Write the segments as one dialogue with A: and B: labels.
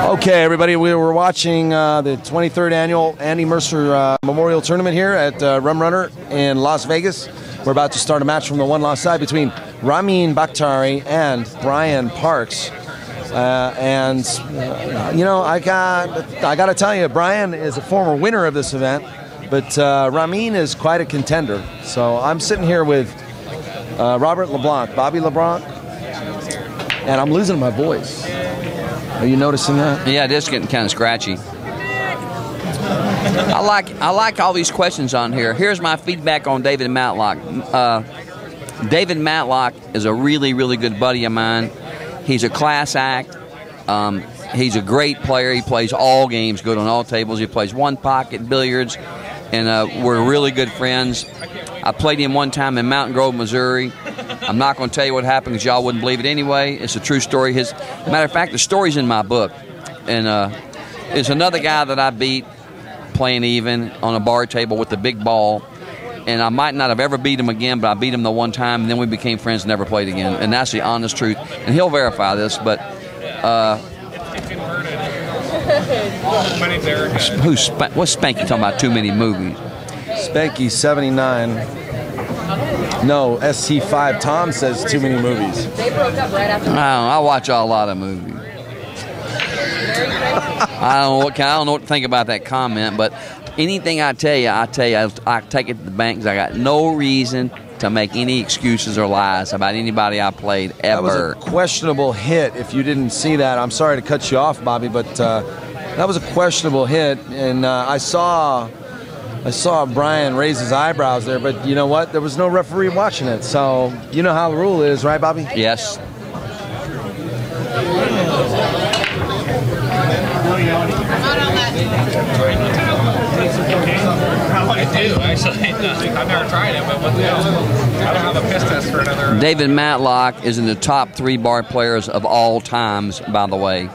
A: Okay, everybody, we were watching the 23rd annual Andy Mercer Memorial Tournament here at Rum Runner in Las Vegas. We're about to start a match from the one-loss side between Ramin Bahktiari and Brian Parks. You know, I got to tell you, Brian is a former winner of this event, but Ramin is quite a contender. So I'm sitting here with Robert LeBlanc, Bobby LeBlanc, and I'm losing my voice. Are you noticing that?
B: Yeah, it is getting kind of scratchy. I like all these questions on here. Here's my feedback on David Matlock. David Matlock is a really, really good buddy of mine. He's a class act. He's a great player. He plays all games, good on all tables. He plays one pocket billiards, and we're really good friends. I played him one time in Mountain Grove, Missouri. I'm not going to tell you what happened because y'all wouldn't believe it anyway. It's a true story. Matter of fact, the story's in my book. And it's another guy that I beat playing even on a bar table with the big ball. And I might not have ever beat him again, but I beat him the one time, and then we became friends and never played again. And that's the honest truth. And he'll verify this, but what's Spanky talking about? Too many movies.
A: Spanky 79. No, SC5. Tom says too many movies.
C: They broke up right after.
B: I watch a lot of movies. I don't know what to think about that comment, but anything I tell you, I take it to the bank because I got no reason to make any excuses or lies about anybody I played ever.
A: That was a questionable hit. If you didn't see that, I'm sorry to cut you off, Bobby, but that was a questionable hit, and I saw Brian raise his eyebrows there, but you know what? There was no referee watching it, so you know how the rule is, right, Bobby?
B: Yes.
D: I do, actually. I've never tried it, but I don't have a piss test for another.
B: David Matlock is in the top 3 bar players of all times, by the way.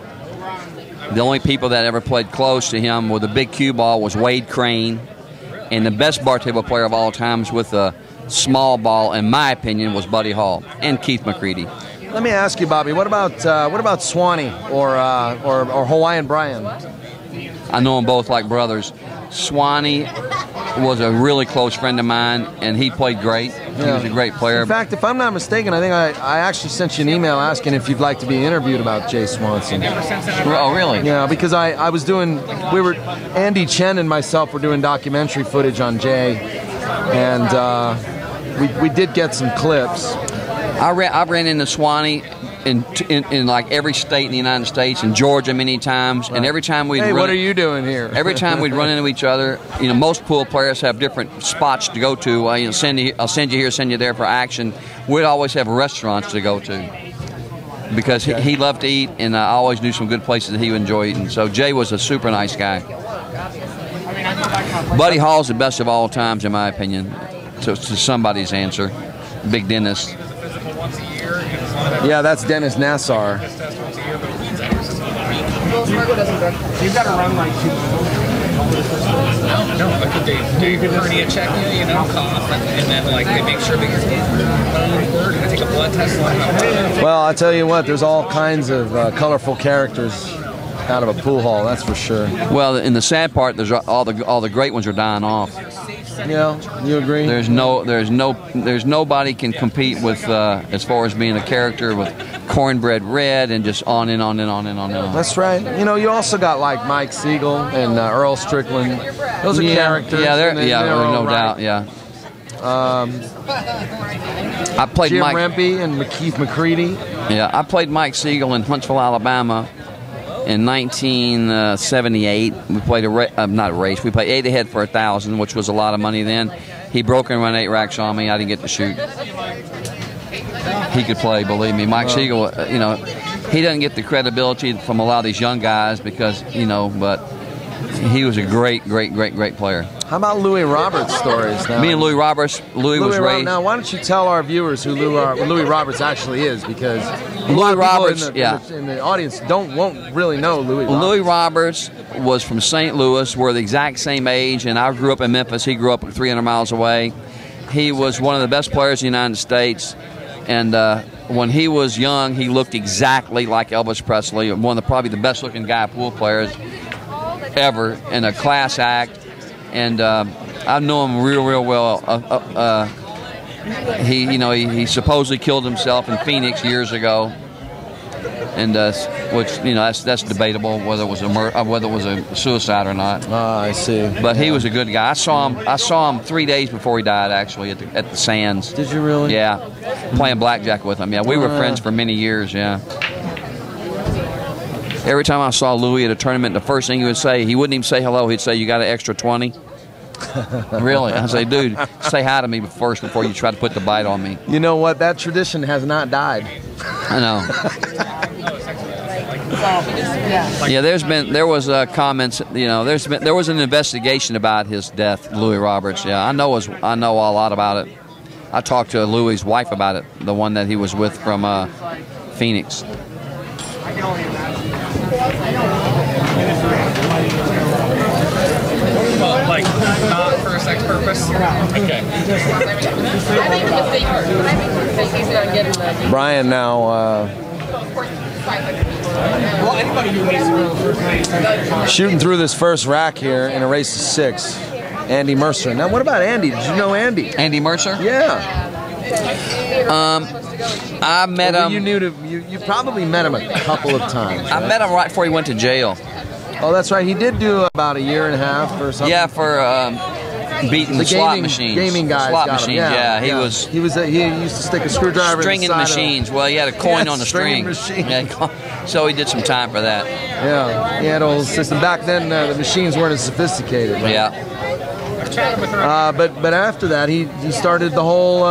B: The only people that ever played close to him with a big cue ball was Wade Crane. And the best bar table player of all times with a small ball, in my opinion, was Buddy Hall and Keith McCready.
A: Let me ask you, Bobby, what about Swanee or Hawaiian Brian?
B: I know them both like brothers. Swanee was a really close friend of mine, and he played great. He was a great player.
A: In fact, if I'm not mistaken, I think I actually sent you an email asking if you'd like to be interviewed about Jay Swanson.
B: Oh, really?
A: Yeah, because I was doing, Andy Chen and myself were doing documentary footage on Jay, and we did get some clips.
B: I ran into Swanee in like every state in the United States, and Georgia many times, and every time we'd
A: what are you doing here?
B: Every time we'd run into each other, you know, most pool players have different spots to go to. I'll send you here, send you there for action. We'd always have restaurants to go to because he loved to eat, and I always knew some good places that he would enjoy eating. So Jay was a super nice guy. Buddy Hall's the best of all times, in my opinion, to somebody's answer. Big Dennis.
A: Yeah, that's Dennis Nassar.
D: You've got to run like 2 No, like they hernia check you know, cough, and then like they make sure that you're and they take a blood test.
A: Well, I tell you what, there's all kinds of colorful characters out of a pool hall, that's for sure.
B: Well, in the sad part, there's all the great ones are dying off.
A: Yeah, you agree?
B: There's nobody can compete with as far as being a character with Cornbread Red and just on and on and on and on and on.
A: That's right. You know, you also got like Mike Siegel and Earl Strickland. Those are characters.
B: Yeah, no doubt. Yeah. I played
A: Jim
B: Mike
A: Rempe and Keith McCready.
B: Yeah, I played Mike Siegel in Huntsville, Alabama. In 1978, we played not a race. We played 8 ahead for 1,000, which was a lot of money then. He broke and run 8 racks on me. I didn't get to shoot. He could play, believe me. Mike Siegel, you know, he doesn't get the credibility from a lot of these young guys because, you know, but he was a great player.
A: How about Louis Roberts' stories now?
B: Me and Louis Roberts. Louis was raised.
A: Now, why don't you tell our viewers who Louis Roberts actually is? Because
B: Louis Roberts,
A: in the audience won't really know Louis Roberts.
B: Louis Roberts was from St. Louis. We're the exact same age, and I grew up in Memphis. He grew up 300 miles away. He was one of the best players in the United States. And when he was young, he looked exactly like Elvis Presley, one of probably the best-looking guy pool players ever, and a class act. And I know him real well. He supposedly killed himself in Phoenix years ago, and which that's debatable whether it was a suicide or not.
A: I see.
B: But he was a good guy. I saw him 3 days before he died, actually, at the Sands.
A: Did you really?
B: Yeah, playing blackjack with him. Yeah, we were friends for many years. Yeah. Every time I saw Louis at a tournament, the first thing he would say, he wouldn't even say hello. He'd say, "You got an extra 20?" Really? I say, "Dude, say hi to me first before you try to put the bite on me."
A: You know what? That tradition has not died.
B: I know. Yeah, there was comments. There was an investigation about his death, Louis Roberts. Yeah, I know a lot about it. I talked to Louis's wife about it, the one that he was with from Phoenix.
D: Well, like, not for a sex purpose? Okay.
A: Brian now
D: Well, anybody who needs to
A: shooting through this first rack here in a race of 6. Andy Mercer. Now, what about Andy? Did you know Andy?
B: Andy Mercer?
A: Yeah.
B: I met him.
A: You probably met him a couple of times.
B: I met him right before he went to jail.
A: Oh, that's right. He did do about a year and a half or something.
B: Yeah, for beating the slot machines.
A: Gaming guys.
B: Slot machines. Yeah, he was.
A: He used to stick a screwdriver
B: stringing
A: inside
B: machines. Well, he had a coin on the string. Yeah, so he did some time for that.
A: Yeah, he had a whole system. Back then, the machines weren't as sophisticated. Right?
B: Yeah.
A: But after that, he started the whole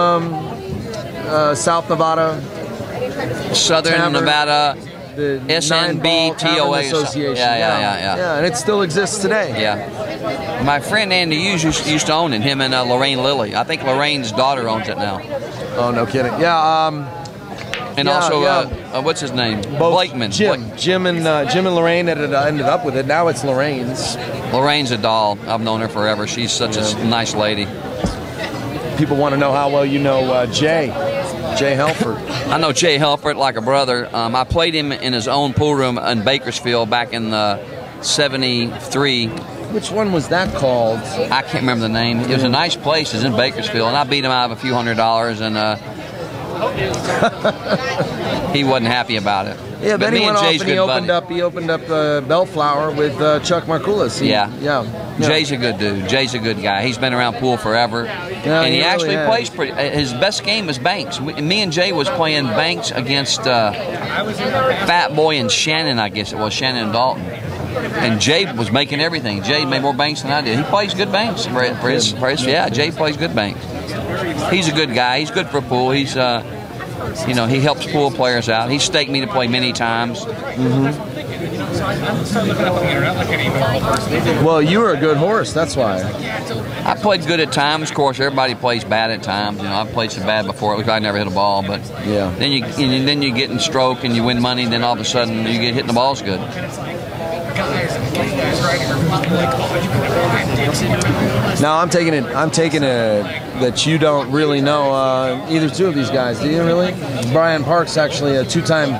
A: South Nevada,
B: Southern
A: Tavern,
B: Nevada,
A: the
B: SNBTOA
A: Association.
B: Yeah,
A: and it still exists today.
B: Yeah. My friend Andy Hughes used to own it. Him and Lorraine Lilly. I think Lorraine's daughter owns it now.
A: Oh, no kidding. Yeah.
B: And what's his name?
A: Both
B: Blakeman.
A: Jim and Lorraine ended up with it. Now it's Lorraine's.
B: Lorraine's a doll. I've known her forever. She's such a nice lady.
A: People want to know how well you know Jay Helford.
B: I know Jay Helford like a brother. I played him in his own pool room in Bakersfield back in '73.
A: Which one was that called?
B: I can't remember the name. It was a nice place. It was in Bakersfield, and I beat him out of a few $100s, and he wasn't happy about it.
A: Yeah, but then he went off and he opened up Bellflower with Chuck Markoulis.
B: Yeah. Jay's a good dude. Jay's a good guy. He's been around pool forever, and he actually plays pretty. His best game is Banks. Me and Jay was playing Banks against Fat Boy and Shannon. I guess it was Shannon and Dalton. And Jay was making everything. Jay made more banks than I did. He plays good banks for his. Yeah, Jay plays good banks. He's a good guy. He's good for pool. He's he helps pool players out. He's staked me to play many times.
A: Mm-hmm. Well, you were a good horse. That's why.
B: I played good at times. Of course, everybody plays bad at times. I've played so bad before. It looks like I never hit a ball, but
A: yeah.
B: Then you get in stroke and you win money. And then all of a sudden you get hitting the balls good.
A: Now I'm taking it that you don't really know either two of these guys. Do you really? Brian Parks, actually a 2-time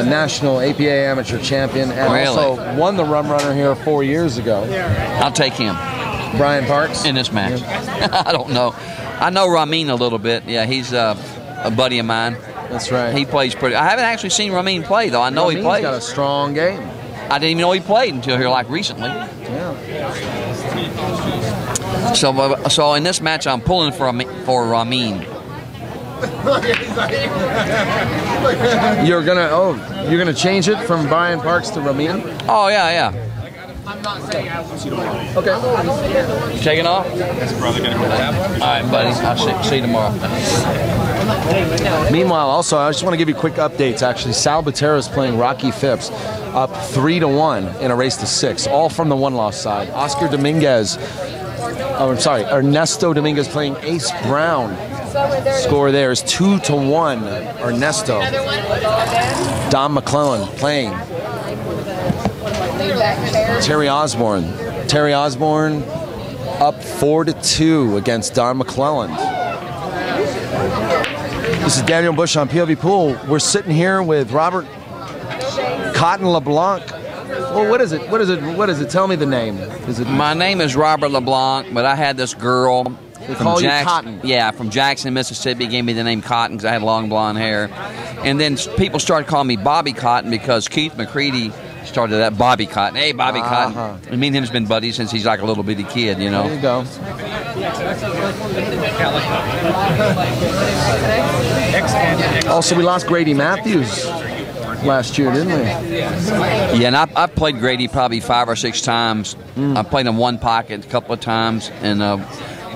A: national APA amateur champion, and also won the Rum Runner here 4 years ago.
B: I'll take him.
A: Brian Parks
B: in this match. I don't know. I know Ramin a little bit. Yeah, he's a buddy of mine.
A: That's right.
B: He plays pretty. I haven't actually seen Ramin play though. I know he plays.
A: He's got a strong game.
B: I didn't even know he played until here, like recently.
A: Yeah.
B: So in this match, I'm pulling for Ramin.
A: You're gonna change it from Brian Parks to Ramin?
B: Oh yeah.
D: I'm not saying I want you to win.
A: Okay.
B: You taking off?
D: That's probably gonna go that one.
B: All right, buddy. I'll see you tomorrow.
A: Meanwhile, also, I just want to give you quick updates. Actually, Sal Batera is playing Rocky Phipps, up 3-1 in a race to 6, all from the one-loss side. Ernesto Dominguez playing Ace Brown. Score there is 2-1. Ernesto. Don McClellan playing Terry Osborne. Terry Osborne up 4-2 against Don McClellan. This is Daniel Busch on POV Pool. We're sitting here with Robert Cotton LeBlanc. Well, what is it? What is it? What is it? Tell me the name. Is it?
B: My name is Robert LeBlanc, but I had this girl.
A: They call you Cotton.
B: Yeah, from Jackson, Mississippi, gave me the name Cotton because I had long blonde hair. And then people started calling me Bobby Cotton because Keith McCready started that Bobby Cotton. Hey, Bobby Cotton. And me and him's been buddies since he's like a little bitty kid, you know.
A: There you go. Also, we lost Grady Matthews last year, didn't we?
B: Yeah, and I've played Grady probably 5 or 6 times. I played him one pocket a couple of times, and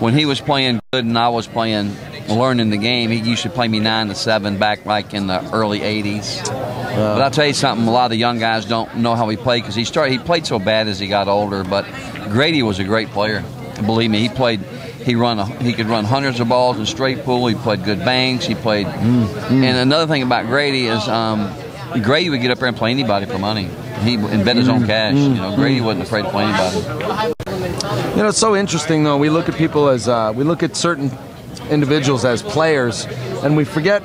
B: when he was playing good and I was playing, learning the game, he used to play me 9 to 7 back like in the early '80s. But I'll tell you something, a lot of the young guys don't know how he played because he played so bad as he got older. But Grady was a great player. Believe me, he could run hundreds of balls in straight pool. He played good banks. He played, and another thing about Grady is Grady would get up there and play anybody for money. He and bet his own cash. You know, Grady wasn't afraid to play anybody.
A: You know, it's so interesting though. We look at people as we look at certain individuals as players, and we forget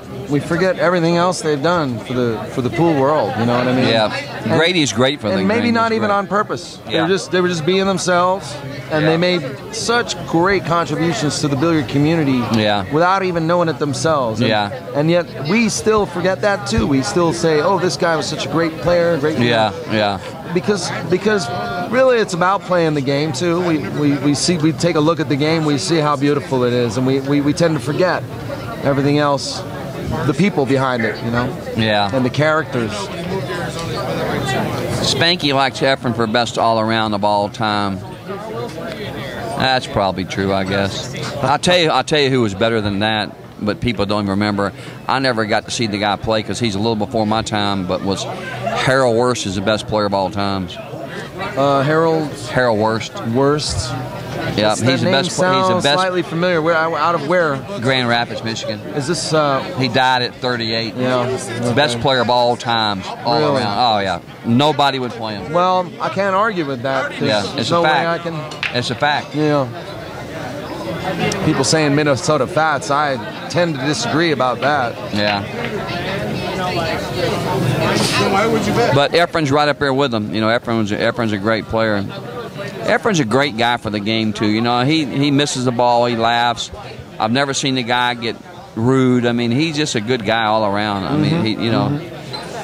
A: everything else they've done for the pool world. You know what I mean?
B: Yeah, Grady's great for them.
A: And maybe not even on purpose.
B: Yeah.
A: They were just being themselves, and they made such great contributions to the billiard community.
B: Yeah.
A: Without even knowing it themselves. And, and yet we still forget that too. We still say, "Oh, this guy was such a great player, great."
B: Yeah.
A: Because really it's about playing the game too. We take a look at the game, we see how beautiful it is, and we tend to forget everything else, the people behind it, you know.
B: Yeah.
A: And the characters.
B: Spanky likes Efren for best all around of all time. That's probably true, I guess. I'll tell you who was better than that, but people don't even remember. I never got to see the guy play because he's a little before my time, but Harold Worst is the best player of all times.
A: Harold
B: Worst. Yeah,
A: he's the best. Sounds slightly familiar. Out of where?
B: Grand Rapids, Michigan.
A: Is this?
B: He died at 38.
A: Yeah.
B: Okay. Best player of all times, all
A: really?
B: around. Oh yeah, nobody would play him.
A: Well, I can't argue with that.
B: Yeah, it's
A: no
B: a fact.
A: Way I can.
B: It's a fact.
A: Yeah. People saying Minnesota Fats, I tend to disagree about that.
B: Yeah. But Efren's right up there with him. You know, Efren's a great player. Efren's a great guy for the game too. You know, he misses the ball, he laughs. I've never seen the guy get rude. I mean, he's just a good guy all around. I mean,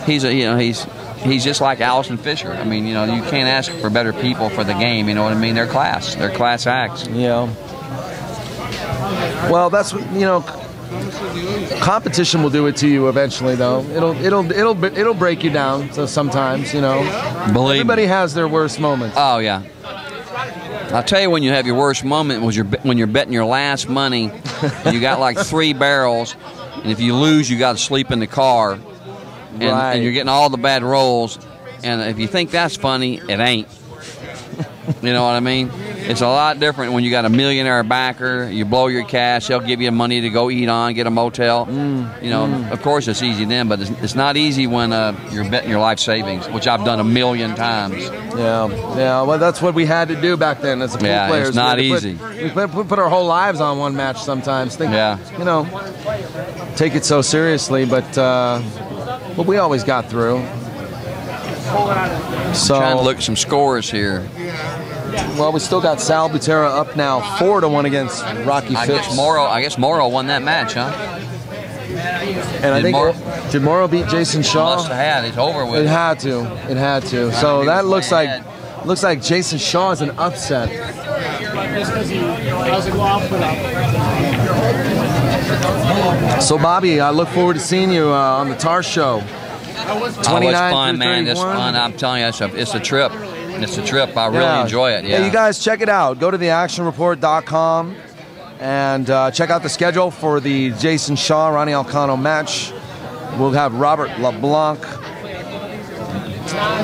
B: he's just like Allison Fisher. I mean, you know, you can't ask for better people for the game. You know what I mean? They're class acts.
A: Yeah. Well, that's what, you know. Competition will do it to you eventually, though. It'll break you down. So sometimes, you know, everybody has their worst moments.
B: Oh yeah. I'll tell you when you have your worst moment was when you're betting your last money. You got like 3 barrels, and if you lose, you got to sleep in the car, and you're getting all the bad rolls. And if you think that's funny, it ain't. You know what I mean? It's a lot different when you got a millionaire backer. You blow your cash, they'll give you money to go eat on, get a motel. You know, of course it's easy then, but it's not easy when you're betting your life savings, which I've done 1,000,000 times.
A: Yeah. Well, that's what we had to do back then as a pool players.
B: It's not easy.
A: We put our whole lives on one match sometimes. You know, take it so seriously, but we always got through. So
B: I'm trying to look at some scores here.
A: Well, we still got Sal Butera up now 4-1 against Rocky Phipps.
B: I guess Morrow won that match, huh?
A: And I think did Morrow beat Jason Shaw?
B: Must have had. It's over with.
A: It had to. So that looks like Jason Shaw is an upset. So Bobby, I look forward to seeing you on the TAR show.
B: 29 it's fun, man. It's fun. I'm telling you, it's a trip. It's a trip. I really enjoy it. Yeah.
A: Hey, you guys, check it out. Go to theactionreport.com and check out the schedule for the Jason Shaw Ronnie Alcano match. We'll have Robert LeBlanc,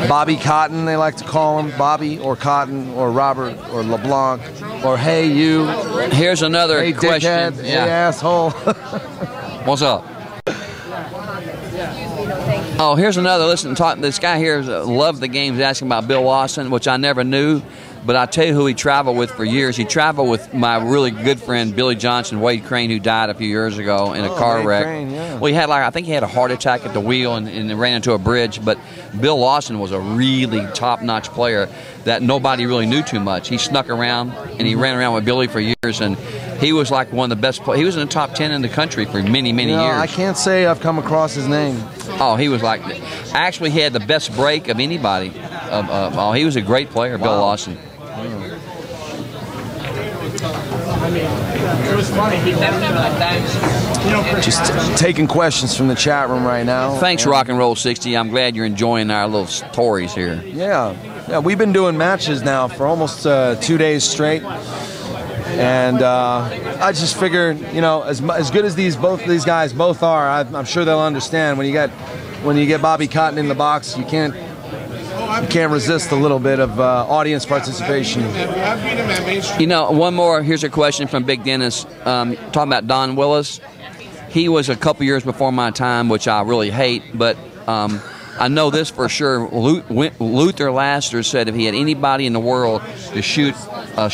A: Bobby Cotton, they like to call him, Bobby or Cotton or Robert or LeBlanc or Hey You.
B: Here's another question.
A: Dickhead, hey asshole.
B: What's up? Oh, here's another. Listen, this guy here loved the games asking about Bill Watson, which I never knew. But I tell you who he traveled with for years. He traveled with my really good friend Billy Johnson, Wade Crane, who died a few years ago in a car
A: Wade
B: wreck.
A: Crane, yeah.
B: Well, he had I think he had a heart attack at the wheel and ran into a bridge. But Bill Lawson was a really top-notch player that nobody really knew too much. He snuck around and he ran around with Billy for years, and he was like one of the best players. He was in the top 10 in the country for many, many years.
A: I can't say I've come across his name.
B: Oh, he was like, actually, he had the best break of anybody. He was a great player, Bill Lawson.
D: It was funny. He definitely like that.
A: Just taking questions from the chat room right now.
B: Thanks, Rock and Roll 60. I'm glad you're enjoying our little stories here.
A: Yeah, we've been doing matches now for almost 2 days straight, and I just figured, as good as both these guys both are, I'm sure they'll understand when you get Bobby Cotton in the box, you can't resist a little bit of audience participation.
B: One more. Here's a question from Big Dennis. Talking about Don Willis. He was a couple years before my time, which I really hate, but I know this for sure. Luther Laster said if he had anybody in the world to shoot a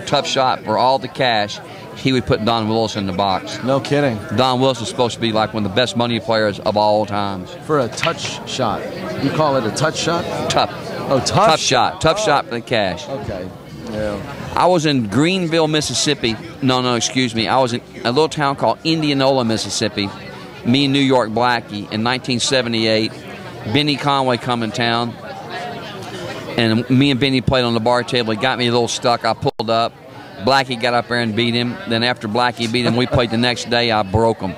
B: tough shot for all the cash, he would put Don Willis in the box.
A: No kidding.
B: Don Willis is supposed to be like one of the best money players of all times.
A: For a touch shot. You call it a touch shot?
B: Tough.
A: Oh, tough
B: shot. Tough shot for the cash.
A: Okay. Yeah.
B: I was in Greenville, Mississippi. No, excuse me. I was in a little town called Indianola, Mississippi. Me and New York Blackie in 1978. Benny Conway come in town. And me and Benny played on the bar table. He got me a little stuck. I pulled up. Blackie got up there and beat him. Then after Blackie beat him, we played the next day. I broke him.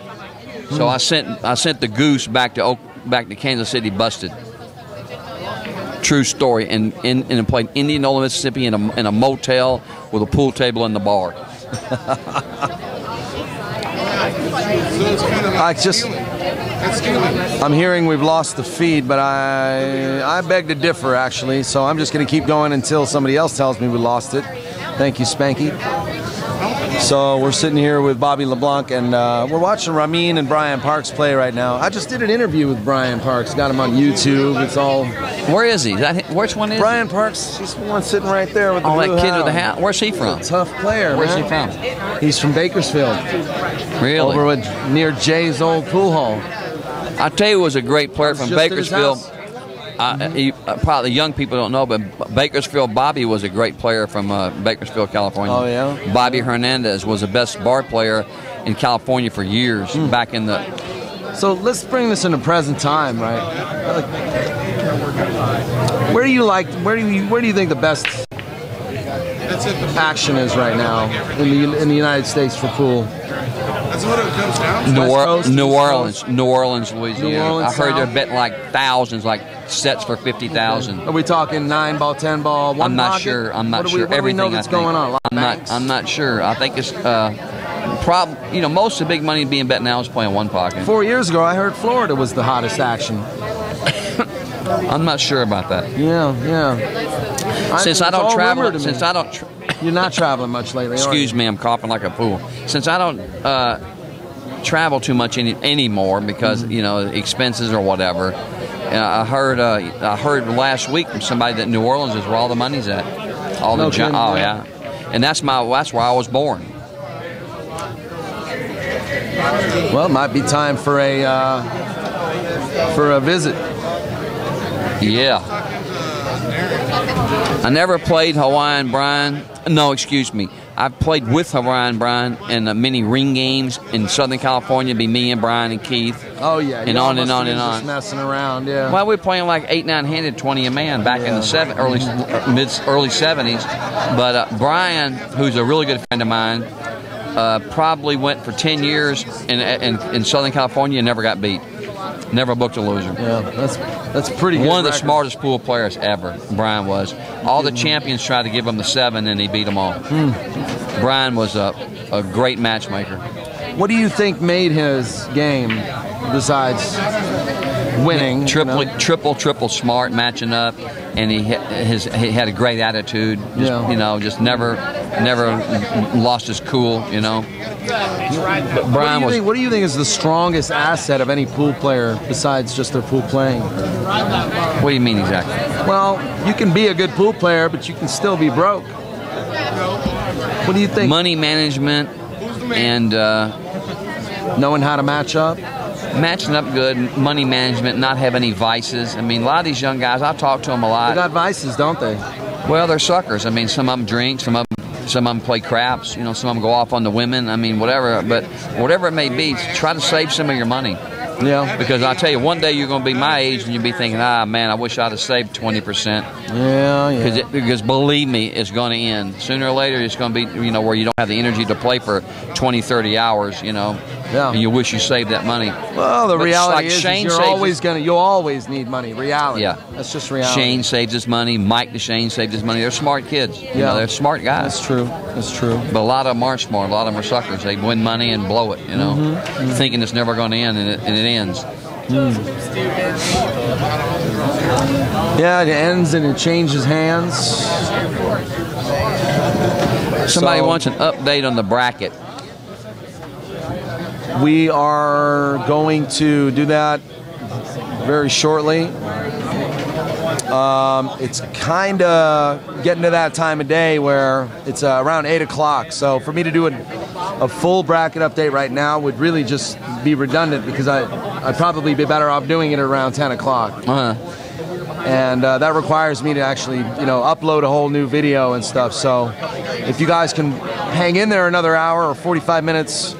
B: So I sent the Goose back to Kansas City busted. True story. And played Indianola, Mississippi in a motel with a pool table in the bar.
A: I'm hearing we've lost the feed, but I beg to differ, actually. So I'm just going to keep going until somebody else tells me we lost it. Thank you, Spanky. So we're sitting here with Bobby LeBlanc, and we're watching Ramin and Brian Parks play right now. I just did an interview with Brian Parks. Got him on YouTube. It's all...
B: Where is he? Which one is
A: Brian Parks? He's the one sitting right there with the blue
B: that kid
A: hound.
B: with the hat. Where's he from?
A: Tough player,
B: Where's
A: man.
B: he from?
A: He's from Bakersfield.
B: Really?
A: Over near Jay's old pool hall.
B: I tell you, was a great player from Bakersfield.
A: Mm-hmm.
B: Probably young people don't know, but Bakersfield Bobby was a great player from Bakersfield, California.
A: Oh, yeah?
B: Bobby Hernandez was the best bar player in California for years, back in the...
A: So let's bring this into present time, right? Where do you think the best action is right now in the United States for pool?
C: That's what it comes down to.
B: New Orleans, Louisiana.
A: New Orleans,
B: I heard they're
A: South?
B: betting like thousands, like sets for 50,000.
A: Are we talking 9-ball, 10-ball, one
B: I'm not
A: pocket?
B: sure. I'm not
A: What do
B: sure.
A: we
B: Everything
A: know that's going on?
B: I'm not sure. I think it's most of the big money being bet now is playing one pocket.
A: 4 years ago, I heard Florida was the hottest action.
B: I'm not sure about that.
A: Yeah.
B: Since I don't travel,
A: You're not traveling much lately.
B: Excuse me, I'm coughing like a fool. Since I don't travel too much anymore because expenses or whatever. I heard last week from somebody that New Orleans is where all the money's at. Yeah, and that's where I was born.
A: Well, it might be time for a visit.
B: Yeah. I never played Hawaiian Brian. No, excuse me. I've played with Hawaiian Brian in many ring games in Southern California. It'd be me and Brian and Keith.
A: Oh yeah,
B: and on and on and on.
A: Just messing around, yeah.
B: Well, we were playing like 8-9-handed, 20 a man back in the early 70s. But Brian, who's a really good friend of mine, probably went for 10 years in Southern California and never got beat. Never booked a loser.
A: Yeah, that's pretty good.
B: One of the
A: record.
B: smartest pool players ever, Brian was. All the champions tried to give him the 7, and he beat them all. Brian was a great matchmaker.
A: What do you think made his game besides winning?
B: Triple smart, matching up, and he had a great attitude. Just never never lost his cool, you know. But Brian
A: what do you think is the strongest asset of any pool player besides just their pool playing?
B: What do you mean exactly?
A: Well, you can be a good pool player, but you can still be broke. What do you think?
B: Money management and
A: knowing how to match up.
B: Matching up good, money management, not have any vices. I mean, a lot of these young guys, I talk to them a lot.
A: They got vices, don't they?
B: Well, they're suckers. I mean, some of them drink, some of them play craps. You know, some of them go off on the women. I mean, whatever. But whatever it may be, try to save some of your money.
A: Yeah.
B: Because I tell you, one day you're going to be my age and you'll be thinking, man, I wish I'd have saved 20%.
A: Yeah.
B: Because believe me, it's going to end. Sooner or later, it's going to be, you know, where you don't have the energy to play for 20, 30 hours, you know.
A: Yeah.
B: And you wish you saved that money.
A: Well, the reality is you'll always need money. Reality.
B: Yeah.
A: That's just reality.
B: Shane saves his money. Mike DeShane saved his money. They're smart kids. You know, they're smart guys.
A: That's true.
B: But a lot of them aren't smart. A lot of them are suckers. They win money and blow it, you know, thinking it's never going to end, and it ends.
A: Yeah, it ends and it changes hands.
B: Somebody wants an update on the bracket.
A: We are going to do that very shortly. It's kind of getting to that time of day where it's around 8 o'clock. So for me to do a full bracket update right now would really just be redundant, because I'd probably be better off doing it around 10 o'clock. And that requires me to actually, you know, upload a whole new video and stuff. So if you guys can hang in there another hour or 45 minutes,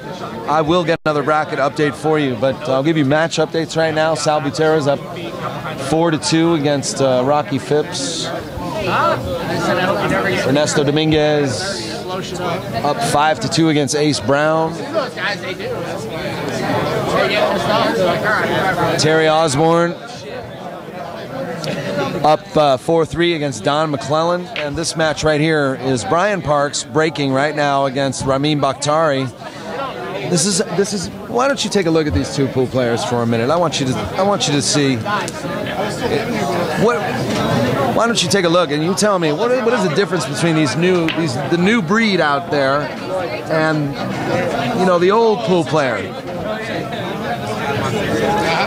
A: I will get another bracket update for you. But I'll give you match updates right now. Sal Butera's up 4-2 against Rocky Phipps. Ernesto Dominguez up 5-2 against Ace Brown. Terry Osborne up 4-3 against Don McClellan. And this match right here is Brian Parks breaking right now against Ramin Bahktiari. This is. Why don't you take a look at these two pool players for a minute? I want you to see. Why don't you take a look and you tell me what is the difference between the new breed out there and, you know, the old pool player?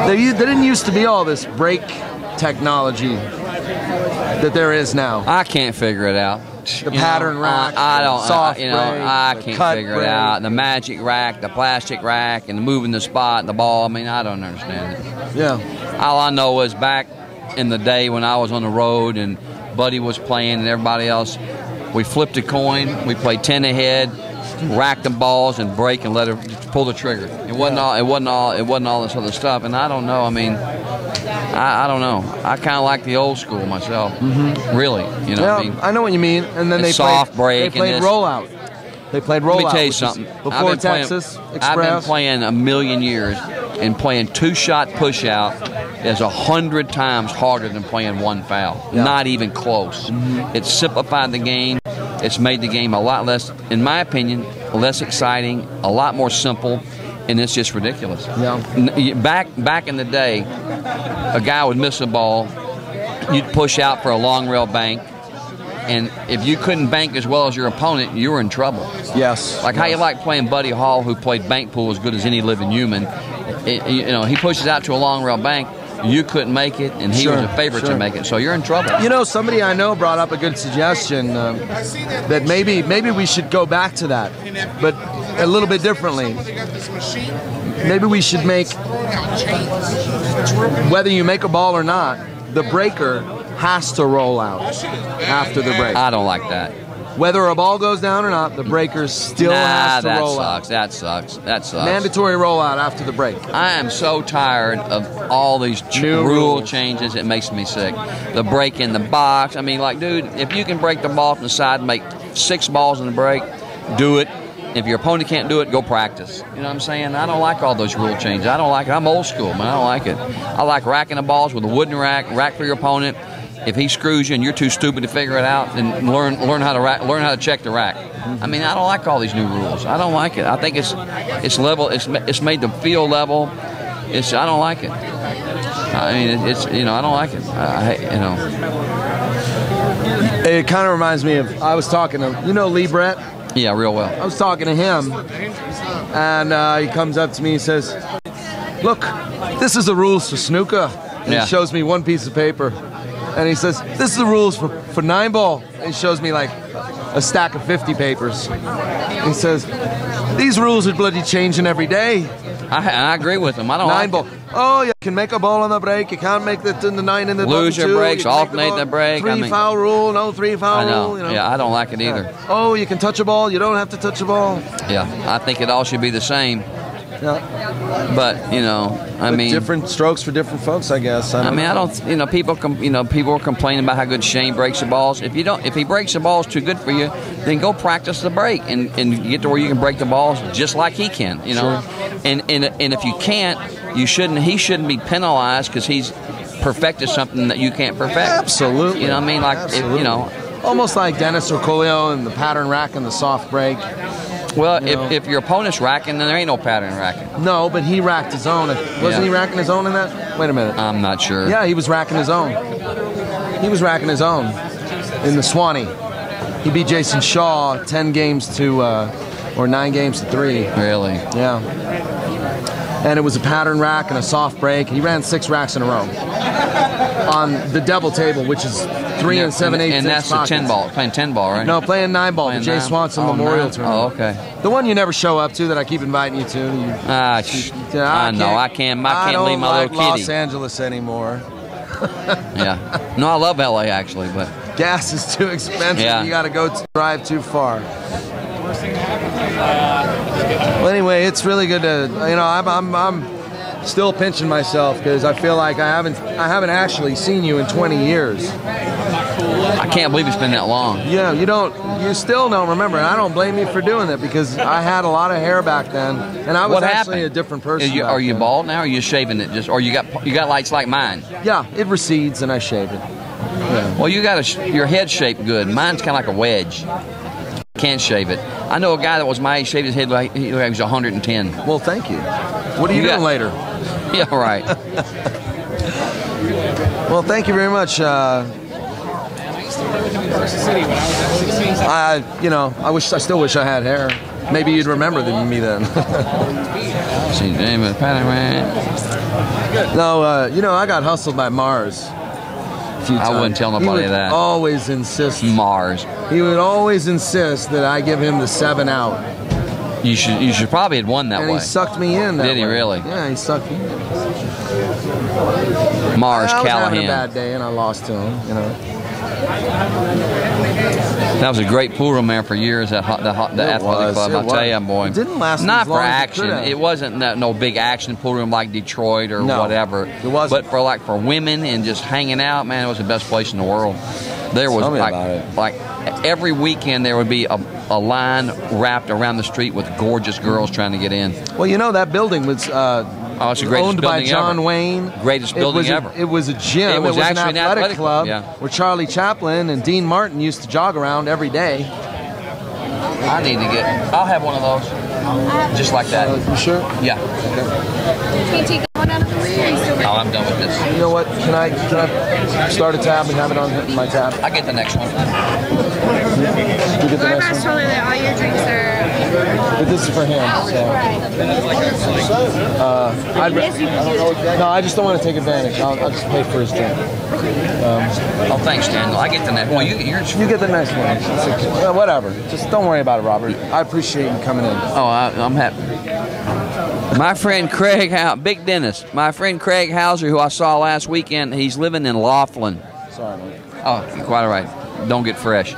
A: There didn't used to be all this break technology that there is now.
B: I can't figure it out.
A: The pattern rack,
B: I can't figure it out. The magic rack, the plastic rack, and moving the spot, the ball. I mean, I don't understand it.
A: Yeah.
B: All I know is back in the day when I was on the road and Buddy was playing and everybody else, we flipped a coin, we played 10 ahead, racked the balls and break and let it pull the trigger. It wasn't all this other stuff. And I don't know. I mean, I don't know. I kind of like the old school myself. Really, you know.
A: Yeah,
B: what I mean,
A: I know what you mean. And then they
B: soft break.
A: They played rollout. They played rollout.
B: Let me tell you something.
A: Before Texas Express.
B: I've been playing a million years, and playing 2-shot push out is 100 times harder than playing one foul.
A: Yeah.
B: Not even close. It's simplified the game. It's made the game a lot less, in my opinion, less exciting, a lot more simple, and it's just ridiculous.
A: Yeah.
B: Back in the day, a guy would miss a ball, you'd push out for a long rail bank, and if you couldn't bank as well as your opponent, you were in trouble.
A: Yes.
B: Like how you like playing Buddy Hall, who played bank pool as good as any living human. You know, he pushes out to a long rail bank, you couldn't make it, and he was a favorite to make it, so you're in trouble.
A: You know, somebody I know brought up a good suggestion that maybe we should go back to that, but a little bit differently. Maybe we should make, whether you make a ball or not, the breaker has to roll out after the break.
B: I don't like that.
A: Whether a ball goes down or not, the breaker still has to roll out.
B: That sucks.
A: Mandatory rollout after the break.
B: I am so tired of all these rule changes. It makes me sick. The break in the box. I mean, like, dude, if you can break the ball from the side and make 6 balls in the break, do it. If your opponent can't do it, go practice. You know what I'm saying? I don't like all those rule changes. I don't like it. I'm old school, man. I don't like it. I like racking the balls with a wooden rack for your opponent. If he screws you and you're too stupid to figure it out, then learn how to check the rack. I mean, I don't like all these new rules. I don't like it. I think it's level. It's made the field level. I don't like it. I mean, it's I don't like it.
A: It kind of reminds me of, I was talking to, Lee Brett?
B: Yeah, real well.
A: I was talking to him, and he comes up to me and says, look, this is the rules for snooker. And he shows me one piece of paper. And he says, this is the rules for 9-ball. And he shows me like a stack of 50 papers. He says, these rules are bloody changing every day.
B: I agree with him. I don't
A: 9-ball.
B: like it.
A: Oh, you can make a ball on the break. You can't make it in the 9 in the
B: lose your
A: two.
B: breaks,
A: You
B: alternate the break.
A: 3-foul rule, no 3-foul
B: I know.
A: rule.
B: Yeah, I don't like it either.
A: Oh, you can touch a ball. You don't have to touch a ball.
B: Yeah, I think it all should be the same.
A: Yeah.
B: But I mean,
A: different strokes for different folks, I guess. I don't.
B: People are complaining about how good Shane breaks the balls. If he breaks the balls too good for you, then go practice the break and get to where you can break the balls just like he can.
A: Sure.
B: And if you can't, he shouldn't be penalized because he's perfected something that you can't perfect.
A: Absolutely.
B: You know what I mean? Like
A: almost like Dennis Orcolio and the pattern rack and the soft break.
B: Well, if your opponent's racking, then there ain't no pattern racking.
A: No, but he racked his own. Wasn't he racking his own in that? Wait a minute.
B: I'm not sure.
A: Yeah, he was racking his own. He was racking his own in the Swanee. He beat Jason Shaw 10 games to, or 9 games to 3.
B: Really?
A: Yeah. And it was a pattern rack and a soft break. He ran 6 racks in a row on the double table, which is 3 and 7/8.
B: And that's the 10-ball. Playing 10-ball, right?
A: No, playing 9-ball. The Jay Swanson Memorial Tournament.
B: Oh, okay.
A: The one you never show up to that I keep inviting you to.
B: I know. I can't leave my little kitty.
A: Los Angeles anymore.
B: Yeah. No, I love LA actually, but
A: gas is too expensive.
B: Yeah.
A: You got to drive too far. Well, anyway, it's really good to I'm still pinching myself because I feel like I haven't actually seen you in 20 years.
B: I can't believe it's been that long.
A: Yeah, you still don't remember, and I don't blame you for doing that because I had a lot of hair back then, and I was actually a different person.
B: Are you bald now? Or are you shaving it or you got lights like mine?
A: Yeah, it recedes and I shave it. Yeah.
B: Well, you got your head shaped good. Mine's kind of like a wedge. Can't shave it. I know a guy that was my age, shaved his head like he was 110.
A: Well, thank you. What are you doing later?
B: Yeah, right.
A: Well, thank you very much. I still wish I had hair. Maybe you'd remember me then.
B: See, name of the pattern man.
A: No, I got hustled by Mars.
B: I wouldn't tell nobody that.
A: Always insist.
B: Mars.
A: He would always insist that I give him the 7 out.
B: You should probably have won that way.
A: And he sucked me in.
B: Did he really?
A: Yeah, he sucked me in.
B: Mars
A: I was
B: Callahan.
A: having a bad day and I lost to him.
B: That was a great pool room there for years. The athletic club. I'll tell you, boy.
A: It didn't last
B: not
A: as long
B: for
A: as
B: action. It wasn't no big action pool room like Detroit or whatever.
A: It wasn't.
B: But for women and just hanging out, man, it was the best place in the world. There was like every weekend there would be a line wrapped around the street with gorgeous girls trying to get in.
A: Well, that building was
B: it's the greatest
A: owned by
B: building
A: John
B: ever.
A: Greatest
B: Greatest building ever.
A: It was a gym.
B: It was actually
A: an athletic club
B: yeah.
A: where Charlie Chaplin and Dean Martin used to jog around every day.
B: I need to I'll have one of those. Just like that.
A: You sure?
B: Yeah.
E: Can you take that one out of the way, or are you still
B: Oh, I'm done with this.
A: You know what? Can I start a tab and have it on my tab?
B: I get the next one.
A: You get the next
E: Barbara's
A: one?
E: told her that all your drinks are...
A: But this is for him, so. I just don't want to take advantage. I'll just pay for his drink.
B: Oh, thanks, Daniel. I get the next one. Well,
A: you get the next one. Whatever. Just don't worry about it, Robert. I appreciate you coming in.
B: Oh, I'm happy. My friend Craig, Big Dennis, my friend Craig Hauser, who I saw last weekend, he's living in Laughlin.
A: Sorry, man.
B: Oh, you're quite all right. Don't get fresh.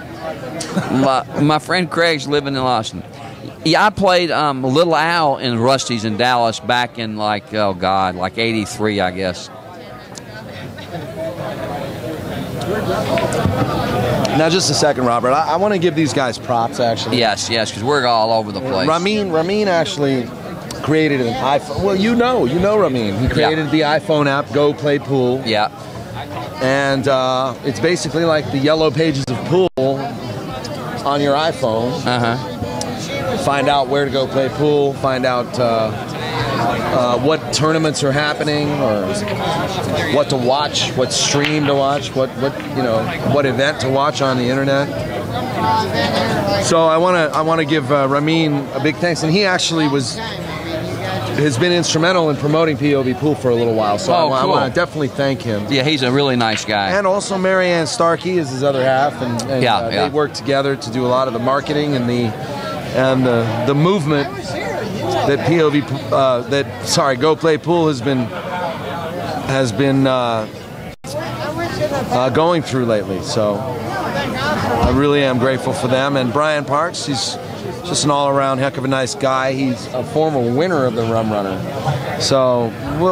B: my friend Craig's living in Laughlin. Yeah, I played Little Al in Rusty's in Dallas back in like 83, I guess.
A: Now, just a second, Robert. I want to give these guys props, actually.
B: Yes, because we're all over the place.
A: Ramin actually created an iPhone. Well, you know Ramin. He created the iPhone app, Go Play Pool.
B: Yeah.
A: And it's basically like the yellow pages of pool on your iPhone.
B: Uh-huh.
A: Find out where to go play pool. Find out what tournaments are happening, or what to watch, what stream to watch, what event to watch on the internet. So I want to give Ramin a big thanks, and he actually has been instrumental in promoting POV Pool for a little while. So I want to definitely thank him.
B: Yeah, he's a really nice guy.
A: And also Marianne Starkey is his other half, and they work together to do a lot of the marketing and the movement that Go Play Pool has been going through lately. So I really am grateful for them. And Brian Parks, he's just an all-around heck of a nice guy. He's a former winner of the Rum Runner. So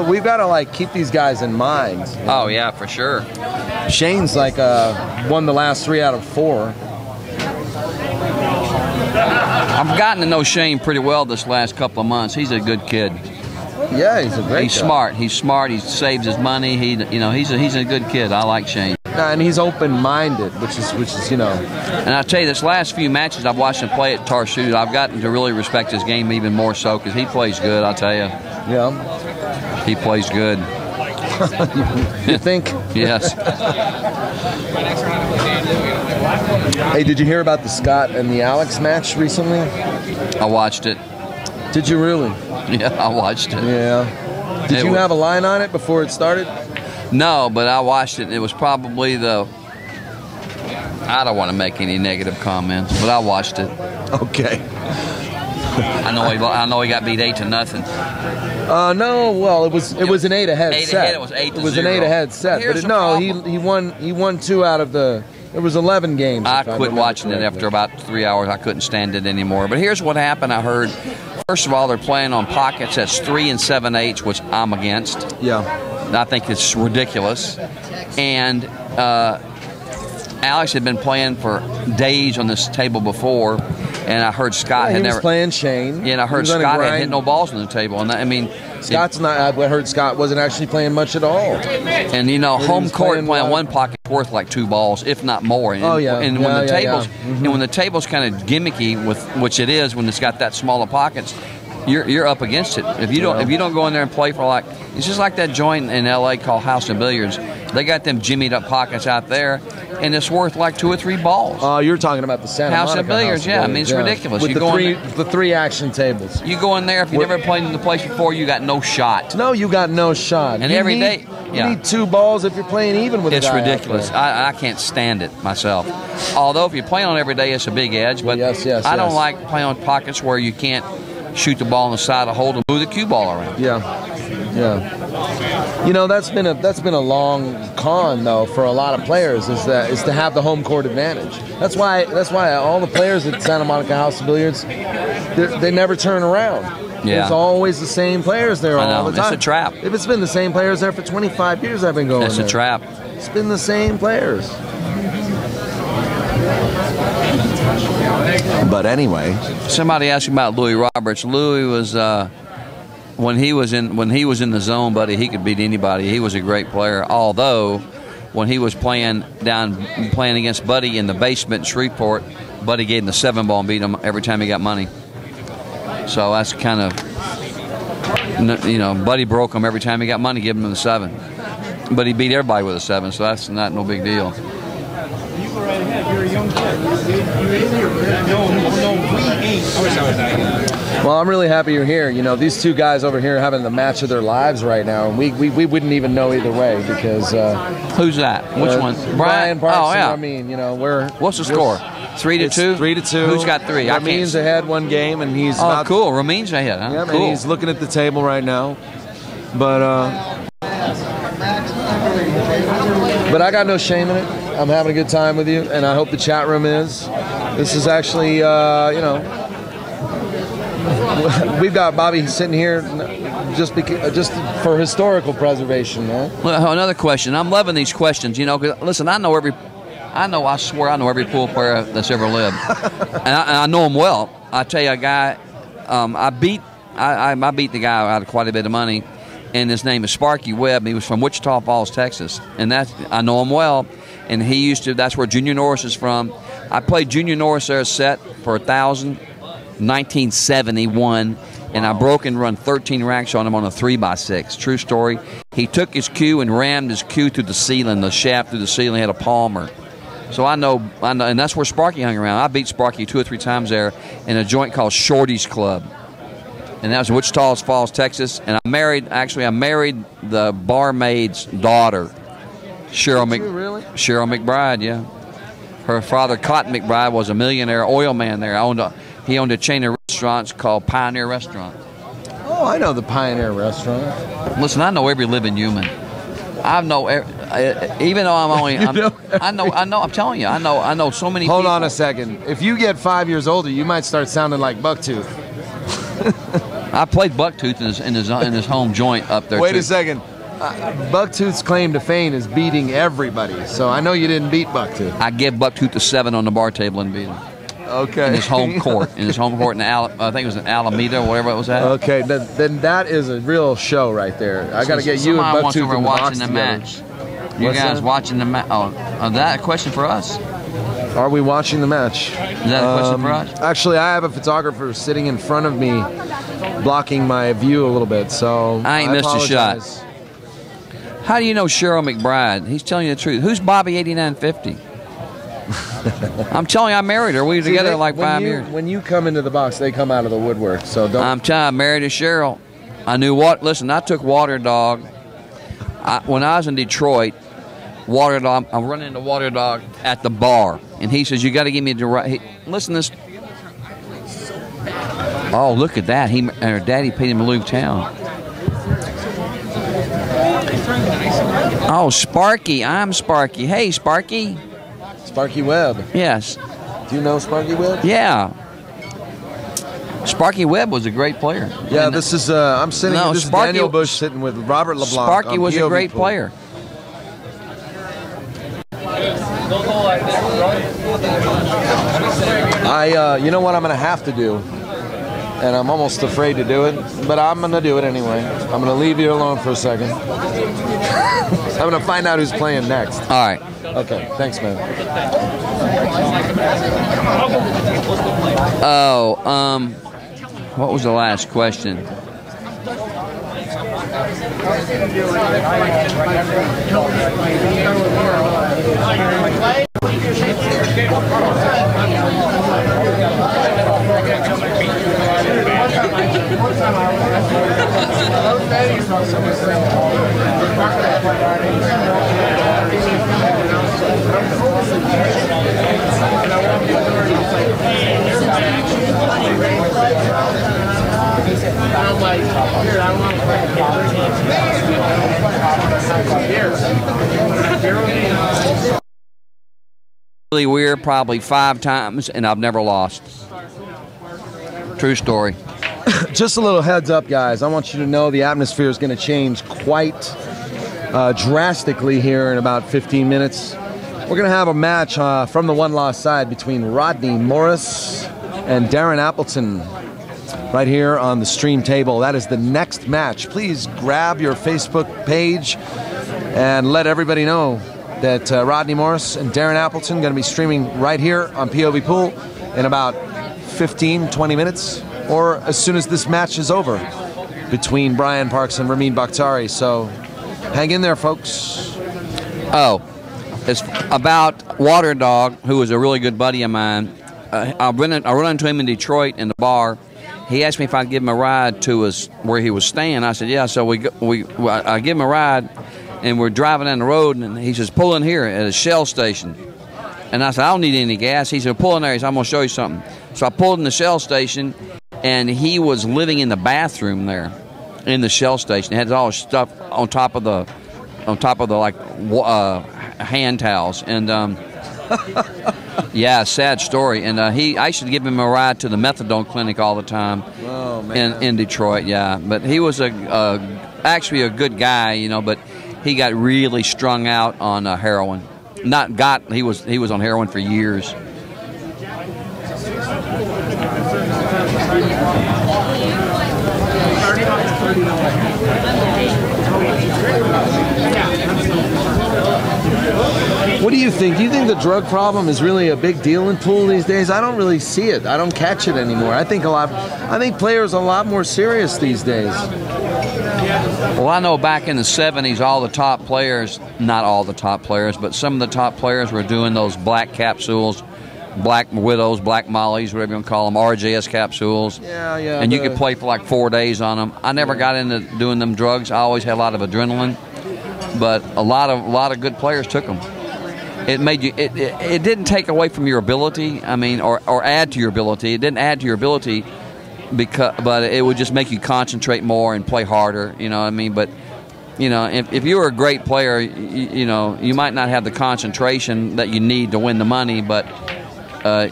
A: we've got to keep these guys in mind.
B: Oh yeah, for sure.
A: Shane's won the last 3 out of 4.
B: I've gotten to know Shane pretty well this last couple of months. He's a good kid.
A: Yeah, he's a great
B: He's
A: guy.
B: smart. He's smart. He saves his money. He's a good kid. I like Shane.
A: And he's open-minded, which is
B: And I tell you, this last few matches I've watched him play at Tarsu, I've gotten to really respect his game even more so because he plays good. I tell you.
A: Yeah.
B: He plays good.
A: You think?
B: Yes.
A: Hey, did you hear about the Scott and the Alex match recently?
B: I watched it.
A: Did you really?
B: Yeah, I watched it.
A: Yeah. Did you have a line on it before it started?
B: No, but I watched it. It was probably I don't want to make any negative comments, but I watched it.
A: Okay.
B: I know he got beat 8-0.
A: No, well, it was an 8-ahead set.
B: It was 8-0.
A: It was an 8-ahead set. But he won 2 out of the. It was 11 games.
B: I quit watching it after about 3 hours. I couldn't stand it anymore. But here's what happened. I heard. First of all, they're playing on pockets that's 3 7/8, which I'm against.
A: Yeah.
B: I think it's ridiculous. And Alex had been playing for days on this table before, and I heard Scott had never
A: playing Shane.
B: Yeah, and I heard Scott had hit no balls on the table, and
A: Scott's not. I heard Scott wasn't actually playing much at all.
B: And home court playing one pocket worth like 2 balls, if not more. And, And when the tables and when the table's kind of gimmicky, which it is when it's got that small of pockets, you're up against it. If you don't go in there and play for it's just like that joint in L.A. called House of Billiards. They got them jimmied up pockets out there, and it's worth like 2 or 3 balls.
A: Oh, you're talking about the Santa Monica
B: House of Billiards. Yeah, I mean it's ridiculous.
A: With the 3 action tables.
B: You go in there if you never played in the place before, you got no shot.
A: No, you got no shot.
B: And every day,
A: you need 2 balls if you're playing even with.
B: It's ridiculous. I can't stand it myself. Although if you play on every day, it's a big edge. But I don't like playing on pockets where you can't shoot the ball on the side of the hole and move the cue ball around.
A: Yeah. That's been a long con though for a lot of players is to have the home court advantage. That's why all the players at Santa Monica House of Billiards they never turn around.
B: Yeah.
A: There's always the same players there all the time.
B: It's a trap.
A: If it's been the same players there for 25 years, I've been going.
B: It's a trap.
A: It's been the same players. But anyway,
B: somebody asked me about Louis Roberts. Louis was when he was in the zone, buddy, he could beat anybody. He was a great player. Although when he was playing against Buddy in the basement in Shreveport, Buddy gave him the 7-ball and beat him every time he got money. So that's kind of Buddy broke him every time he got money, giving him the 7. But he beat everybody with a 7, so that's not no big deal.
C: You go right ahead. You're a young kid. No, we ain't.
A: Well, I'm really happy you're here. These 2 guys over here are having the match of their lives right now, and we wouldn't even know either way because.
B: Who's that? Which one?
A: Brian Parks.
B: Oh yeah.
A: I mean,
B: What's the score? 3-2.
A: 3-2.
B: Who's got 3?
A: Ramin's ahead 1 game, and he's.
B: Oh, cool. Ramin's ahead. Huh?
A: Yeah,
B: cool.
A: And he's looking at the table right now, but I got no shame in it. I'm having a good time with you, and I hope the chat room is. This is actually, we've got Bobby sitting here just for historical preservation, man.
B: Well, another question. I'm loving these questions, 'cause, listen, I swear I know every pool player that's ever lived. and I know them well. I tell you, a guy, I beat the guy out of quite a bit of money, and his name is Sparky Webb. He was from Wichita Falls, Texas, and I know him well. And that's where Junior Norris is from. I played Junior Norris there a set for $1,000, 1971, and I broke and run 13 racks on him on a 3x6. True story. He took his cue and rammed his cue through the ceiling, the shaft through the ceiling. Had a Palmer. So I know, and that's where Sparky hung around. I beat Sparky 2 or 3 times there in a joint called Shorty's Club, and that was in Wichita Falls, Texas. And I married the barmaid's daughter, Cheryl McBride. Yeah, her father, Cotton McBride, was a millionaire oil man there. He owned a chain of restaurants called Pioneer Restaurant.
A: Oh, I know the Pioneer Restaurant.
B: Listen, I know every living human. I know, even though I'm only, I know. I'm telling you, I know so many.
A: Hold
B: people.
A: on a second. If you get 5 years older, you might start sounding like Bucktooth.
B: I played Bucktooth in his home joint up there.
A: Wait
B: too.
A: a second. Bucktooth's claim to fame is beating everybody. So I know you didn't beat Bucktooth.
B: I give Bucktooth a 7 on the bar table and beat him.
A: Okay.
B: In his home court. I think it was in Alameda, or whatever it was at.
A: Okay, then that is a real show right there. I got to get you and Bucktooth in the box
B: watching the match. You
A: What's
B: guys
A: that?
B: watching the match? Oh, that a question for us?
A: Are we watching the match?
B: Is that a question for us?
A: Actually, I have a photographer sitting in front of me, blocking my view a little bit. So
B: I ain't missed a shot.
A: apologize.
B: How do you know Cheryl McBride? He's telling you the truth. Who's Bobby 8950? I'm telling you, I married her. We were together like 5 years.
A: When you come into the box, they come out of the woodwork. So don't.
B: I'm telling you, I married a Cheryl. I knew what. Listen, I took Water Dog. When I was in Detroit, Water Dog. I'm running into Water Dog at the bar, and he says, "You got to give me the right." Listen to this. Oh, look at that. Her daddy paid him to leave town. Oh, Sparky. I'm Sparky. Hey, Sparky.
A: Sparky Webb.
B: Yes.
A: Do you know Sparky Webb?
B: Yeah. Sparky Webb was a great player.
A: Yeah, this is I'm sitting.
B: No,
A: This is
B: Sparky-
A: Daniel Busch sitting with Robert LeBlanc.
B: Sparky
A: on
B: was a
A: POV
B: great
A: pool.
B: player.
A: You know what I'm going to have to do, and I'm almost afraid to do it, but I'm going to do it anyway. I'm going to leave you alone for a second. I'm going to find out who's playing next.
B: All right.
A: Okay, thanks, man.
B: Oh, what was the last question? Really weird, probably 5 times, and I've never lost. True story.
A: Just a little heads up, guys. I want you to know the atmosphere is going to change quite drastically here in about 15 minutes. We're going to have a match from the one-loss side between Rodney Morris and Darren Appleton right here on the stream table. That is the next match. Please grab your Facebook page and let everybody know that Rodney Morris and Darren Appleton are going to be streaming right here on POV Pool in about 15, 20 minutes, or as soon as this match is over between Brian Parks and Ramin Bahktiari. So hang in there, folks.
B: Oh, it's about Water Dog, who was a really good buddy of mine. I run into him in Detroit in the bar. He asked me if I'd give him a ride to where he was staying. I said, yeah. So I give him a ride, and we're driving down the road, and he says, pull in here at a Shell station. And I said, I don't need any gas. He said, pull in there. He said, I'm going to show you something. So I pulled in the Shell station, and he was living in the bathroom there in the Shell station. He had all his stuff on top of the hand towels. And yeah, sad story. And I used to give him a ride to the methadone clinic all the time.
A: Oh, man.
B: in Detroit. Yeah, but he was actually a good guy, you know. But he got really strung out on heroin. He was on heroin for years.
A: What do you think? Do you think the drug problem is really a big deal in pool these days? I don't really see it. I don't catch it anymore. I think players are a lot more serious these days.
B: Well, I know back in the 70s, all the top players, not all the top players, but some of the top players were doing those black capsules, black widows, black mollies, whatever you want to call them, RJS capsules.
A: Yeah.
B: And you could play for like 4 days on them. I never got into doing them drugs. I always had a lot of adrenaline, but a lot of good players took them. It made you. It didn't take away from your ability. I mean, or add to your ability. It didn't add to your ability, but it would just make you concentrate more and play harder. You know what I mean? But if you were a great player, you might not have the concentration that you need to win the money, but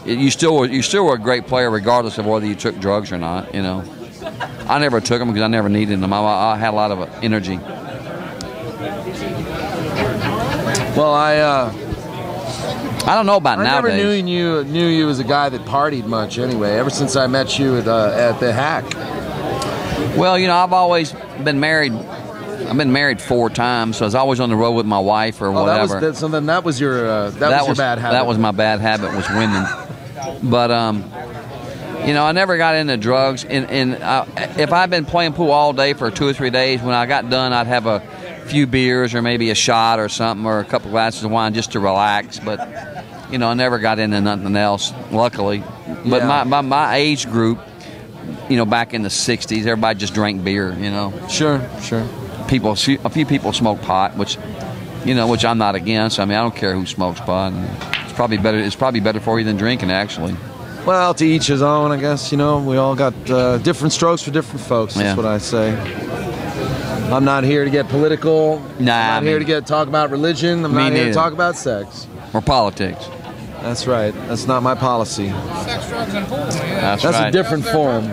B: you still were a great player regardless of whether you took drugs or not. I never took them because I never needed them. I had a lot of energy.
A: Well,
B: I don't know about nowadays.
A: I never knew you as a guy that partied much anyway, ever since I met you at the Hack.
B: Well, I've always been married. I've been married 4 times, so I was always on the road with my wife or whatever.
A: So then that was your bad habit.
B: That was my bad habit, was women. But, I never got into drugs. If I'd been playing pool all day for 2 or 3 days, when I got done, I'd have a few beers or maybe a shot or something or a couple glasses of wine just to relax. But, I never got into nothing else, luckily. But my age group, back in the 60s, everybody just drank beer,
A: Sure.
B: A few people smoke pot, which I'm not against. I mean, I don't care who smokes pot. It's probably better for you than drinking, actually.
A: Well, to each his own, I guess. We all got different strokes for different folks. That's what I say. I'm not here to get political. I'm not here to talk about religion. I'm not here to talk about sex
B: or politics.
A: That's right. That's not my policy.
D: Sex, drugs, and pool, man.
B: That's
A: a different forum.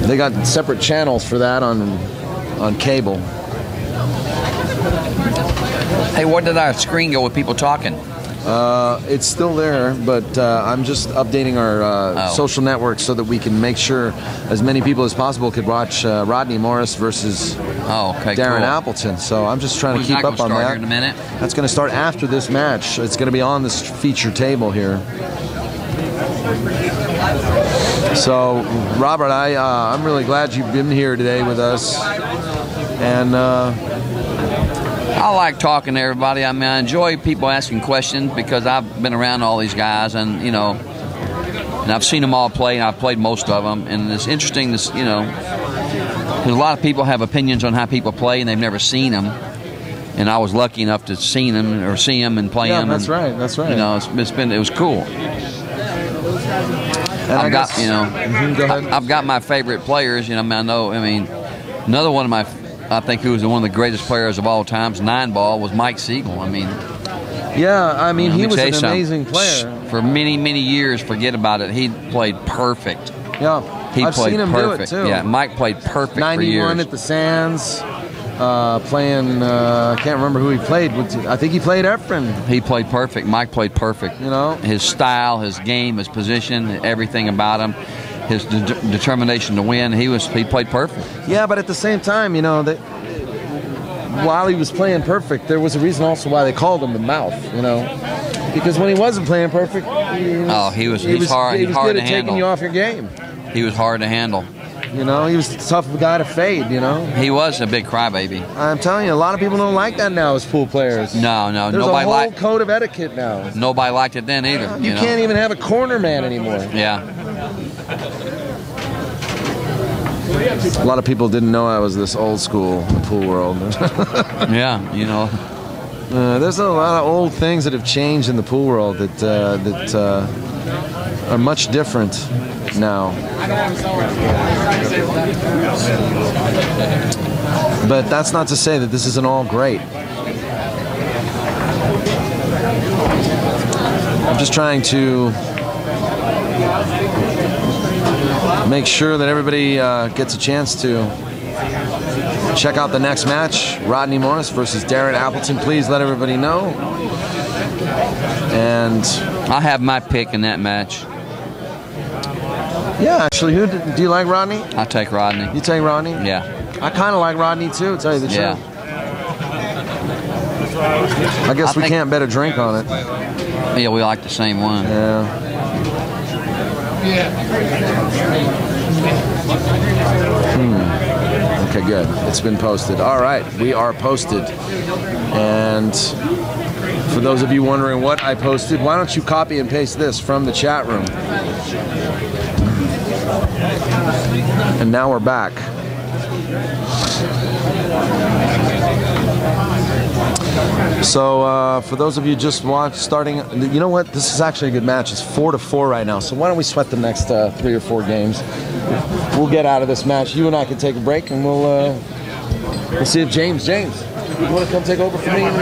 A: They got separate channels for that on cable.
B: Hey, where did our screen go with people talking?
A: It's still there, but I'm just updating our social networks so that we can make sure as many people as possible could watch Rodney Morris versus Darren Appleton. So I'm just trying to keep up on that.
B: Here in a minute?
A: That's going to start after this match. It's going to be on this feature table here. So, Robert, I'm really glad you've been here today with us. And
B: I like talking to everybody. I mean, I enjoy people asking questions because I've been around all these guys, and and I've seen them all play, and I've played most of them. And it's interesting, because a lot of people have opinions on how people play, and they've never seen them. And I was lucky enough to see them and play them.
A: That's right.
B: It was cool.
A: And
B: I've got my favorite players. Another one of my, I think, who was one of the greatest players of all times, 9-ball, was Mike Siegel.
A: He was an amazing player.
B: For many, many years, forget about it. He played perfect.
A: Yeah,
B: I've
A: seen him
B: perfect.
A: do it too.
B: Yeah, Mike played perfect
A: 91
B: for years.
A: at the Sands. Playing, I can't remember who he played with. I think he played Efren.
B: He played perfect. Mike played perfect. His style, his game, his position, everything about him, his determination to win. He played perfect.
A: Yeah, but at the same time, that while he was playing perfect, there was a reason also why they called him the Mouth. Because when he wasn't playing perfect,
B: he was hard
A: good
B: to
A: at
B: handle.
A: Taking you off your game.
B: He was hard to handle.
A: He was a tough guy to fade,
B: He was a big crybaby.
A: I'm telling you, a lot of people don't like that now as pool players.
B: No.
A: There's a whole code of etiquette now.
B: Nobody liked it then either.
A: You can't even have a corner man anymore.
B: Yeah.
A: A lot of people didn't know I was this old school in the pool world.
B: Yeah,
A: there's a lot of old things that have changed in the pool world that are much different now. But that's not to say that this isn't all great. I'm just trying to make sure that everybody gets a chance to check out the next match, Rodney Morris versus Darren Appleton. Please let everybody know. And
B: I have my pick in that match.
A: Yeah, actually, who do you like, Rodney?
B: I take Rodney.
A: You take Rodney?
B: Yeah.
A: I kind of like Rodney too, to tell you the truth.
B: Yeah.
A: I guess we can't bet a drink on it.
B: Yeah, we like the same one.
A: Yeah. Okay, good. It's been posted. All right, we are posted. And for those of you wondering what I posted, why don't you copy and paste this from the chat room? And now we're back. So for those of you just starting, you know what? This is actually a good match. It's 4-4 right now. So why don't we sweat the next 3 or 4 games? We'll get out of this match. You and I can take a break, and we'll see if James, you want to come take over for me?
D: You're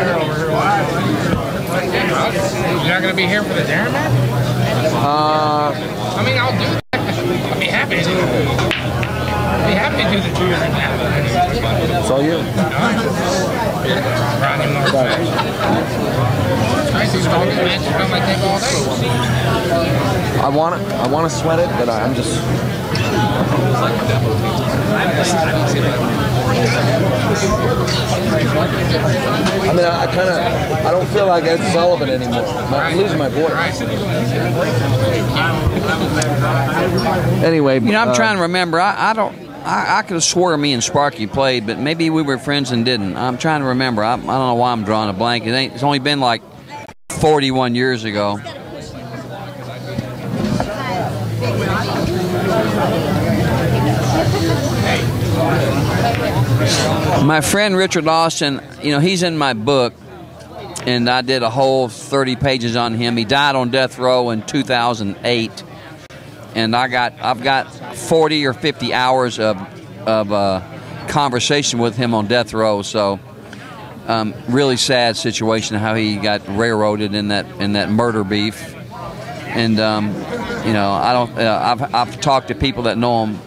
D: not going to be here for the Darren match? I mean, I'll do that. I'll be happy to. I'll be happy to do the 2 match.
A: It's all you.
D: Ronnie Mark match. I see all these matches on my table all day.
A: I want to sweat it, but I'm just. I mean, I don't feel like Ed Sullivan anymore. I'm losing my voice. Anyway,
B: You know, I'm trying to remember. I could have swore me and Sparky played, but maybe we were friends and didn't. I'm trying to remember. I don't know why I'm drawing a blank. It's only been like 41 years ago. My friend Richard Austin, you know, he's in my book, and I did a whole 30 pages on him. He died on death row in 2008, and I've got 40 or 50 hours of conversation with him on death row. So, really sad situation how he got railroaded in that murder beef, and you know, I've talked to people that know him.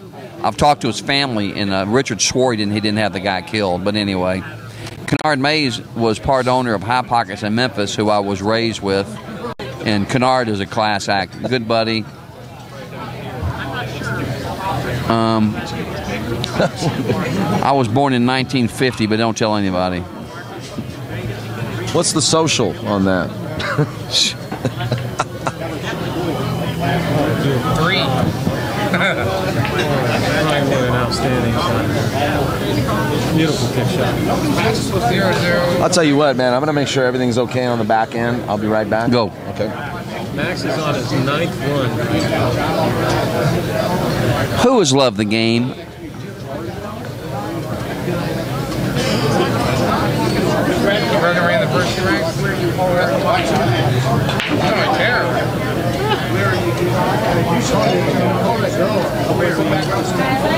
B: I've talked to his family, and Richard swore he didn't have the guy killed. But anyway, Kennard Mays was part owner of High Pockets in Memphis, who I was raised with, and Kennard is a class act, good buddy. I was born in 1950, but don't tell anybody.
A: What's the social on that?
D: 3.
C: An outstanding shot. Beautiful kick shot.
D: Matches was 0-0.
A: I'll tell you what, man. I'm gonna make sure everything's okay on the back end. I'll be right back.
B: Go.
A: Okay.
C: Max is on his 9th one.
B: Who has loved the game?
D: Running around the first 2 ranks. I don't care.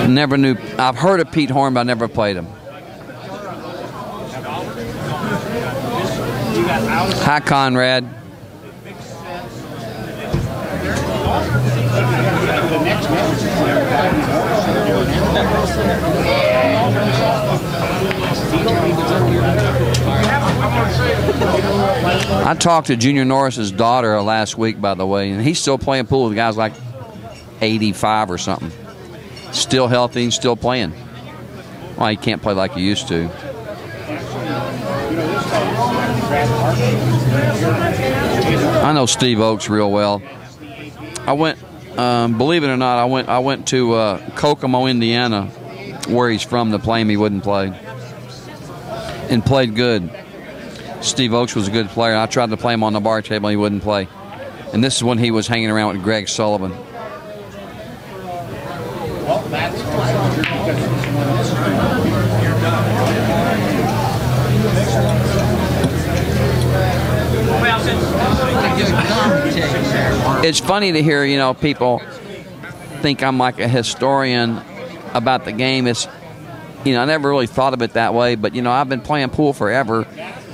B: Never knew. I've heard of Pete Horn, but I never played him. Hi, Conrad. I talked to Junior Norris's daughter last week, by the way, and he's still playing pool with guys like 85 or something. Still healthy, still playing. Well, he can't play like he used to. I know Steve Oakes real well. I went, believe it or not, I went to Kokomo, Indiana, where he's from, to play him. He wouldn't play, and played good. Steve Oakes was a good player. I tried to play him on the bar table, and he wouldn't play. And this is when he was hanging around with Greg Sullivan. It's funny to hear, you know, people think I'm like a historian about the game. It's, you know, I never really thought of it that way, but, you know, I've been playing pool forever,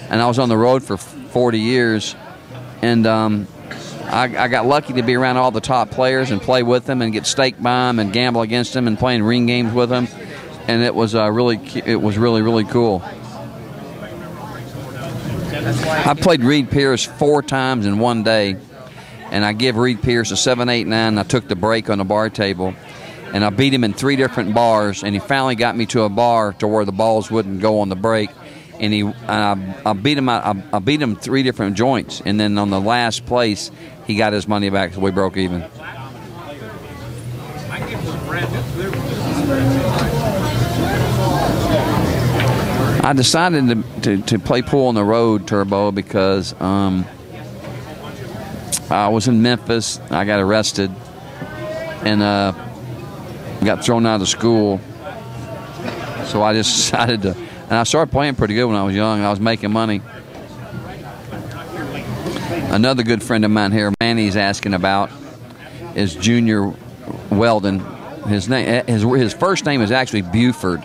B: and I was on the road for 40 years, and I got lucky to be around all the top players and play with them and get staked by them and gamble against them and playing ring games with them, and it was really cool. I played Reed Pierce 4 times in one day, and I give Reed Pierce a 7, 8, 9. And I took the break on the bar table, and I beat him in 3 different bars, and he finally got me to a bar to where the balls wouldn't go on the break, and I beat him. I beat him 3 different joints, and then on the last place, he got his money back, so we broke even. I decided to play pool on the road, Turbo, because I was in Memphis. I got arrested and got thrown out of school. So I just decided to, and I started playing pretty good when I was young. I was making money. Another good friend of mine here, Manny's asking about, is Junior Weldon. His first name is actually Buford,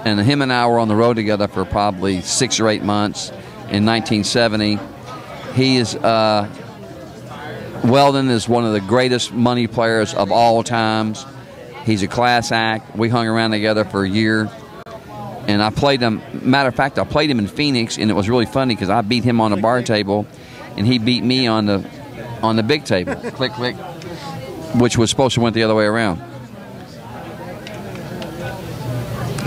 B: and him and I were on the road together for probably 6 or 8 months in 1970. He is Weldon is one of the greatest money players of all times. He's a class act. We hung around together for a year, and I played him. Matter of fact, I played him in Phoenix, and it was really funny because I beat him on a bar table, and he beat me on the big table. Click, click, which was supposed to went the other way around.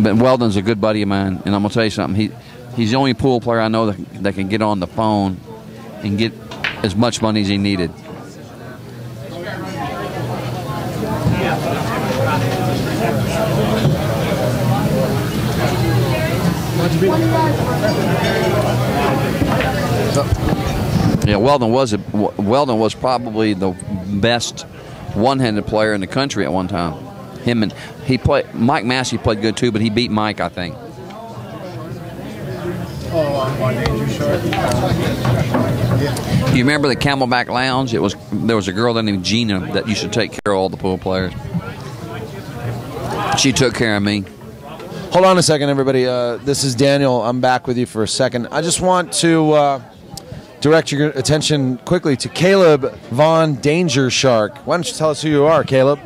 B: But Weldon's a good buddy of mine, and I'm gonna tell you something. He's the only pool player I know that can get on the phone and get as much money as he needed. Yeah, Weldon was probably the best one-handed player in the country at one time. Mike Massey played good too, but he beat Mike, I think. You remember the Camelback Lounge? There was a girl named Gina that used to take care of all the pool players. She took care of me.
A: Hold on a second, everybody. This is Daniel. I'm back with you for a second. I just want to direct your attention quickly to Caleb Von Danger Shark. Why don't you tell us who you are, Caleb?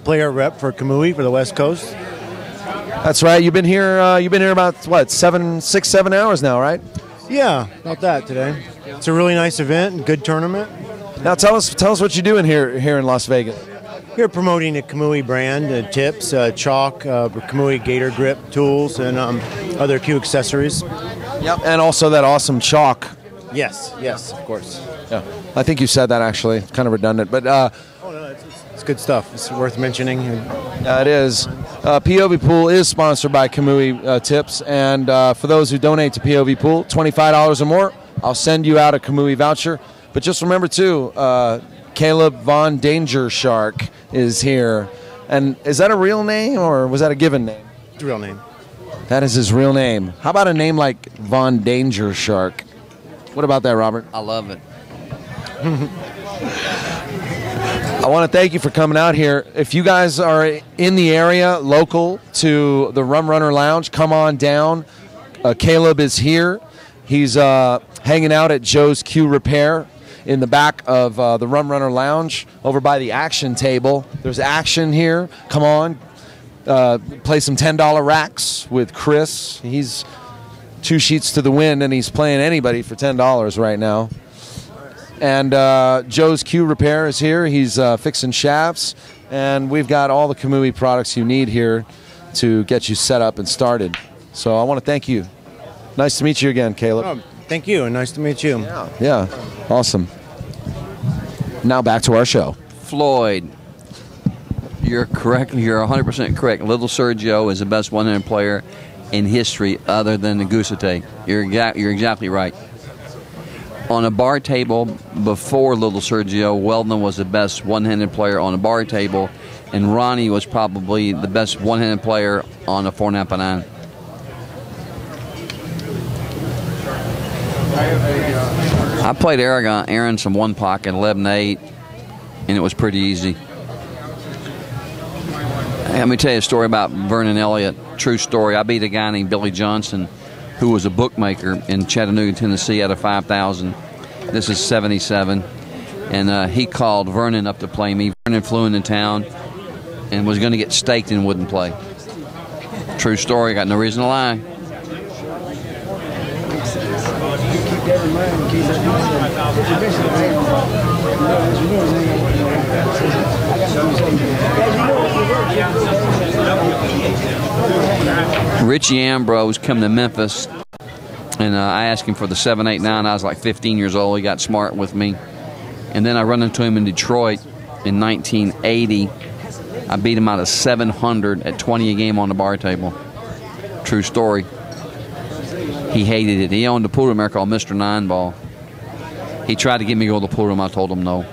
F: Player rep for Kamui for the West Coast.
A: That's right. You've been here about what, 6, 7 hours now, right?
F: Yeah, about that today. It's a really nice event and good tournament.
A: Now tell us what you're doing here in Las Vegas.
F: We're promoting the Kamui brand, tips, chalk, Kamui gator grip tools, and other Q accessories.
A: Yep, and also that awesome chalk.
F: Yes, of course.
A: Yeah, I think you said that actually. It's kind of redundant, but
F: it's good stuff. It's worth mentioning.
A: It is. POV Pool is sponsored by Kamui Tips, and for those who donate to POV Pool, $25 or more, I'll send you out a Kamui voucher. But just remember too, Caleb Von Danger Shark is here. And is that a real name or was that a given name?
F: It's a real name.
A: That is his real name. How about a name like Von Danger Shark? What about that, Robert?
B: I love it.
A: I want to thank you for coming out here. If you guys are in the area, local to the Rum Runner Lounge, come on down. Caleb is here. He's hanging out at Joe's Q Repair in the back of the Rum Runner Lounge over by the action table. There's action here. Come on. Play some $10 racks with Chris. He's 2 sheets to the wind, and he's playing anybody for $10 right now. And Joe's Q Repair is here. He's fixing shafts, and we've got all the Kamui products you need here to get you set up and started. So I want to thank you. Nice to meet you again, Caleb.
F: Oh, thank you, and nice to meet you.
A: Yeah, awesome. Now back to our show.
B: Floyd, you're correct. You're 100% correct. Little Sergio is the best one-handed player in history other than the Gusate. You're exactly right. On a bar table before Little Sergio, Weldon was the best one-handed player on a bar table, and Ronnie was probably the best one-handed player on a 4.5 I played Aaron some one pocket, 11-8, and it was pretty easy. Let me tell you a story about Vernon Elliott. True story. I beat a guy named Billy Johnson, who was a bookmaker in Chattanooga, Tennessee, out of 5,000. This is 77. And he called Vernon up to play me. Vernon flew into town and was going to get staked and wouldn't play. True story. Got no reason to lie. Richie Ambrose come to Memphis And I asked him for the 789. I was like 15 years old. He got smart with me. And then I run into him in Detroit in 1980. I beat him out of 700 at 20 a game on the bar table. True story. He hated it. He owned a pool room there called Mr. Nine Ball. He tried to get me to go to the pool room. I told him no.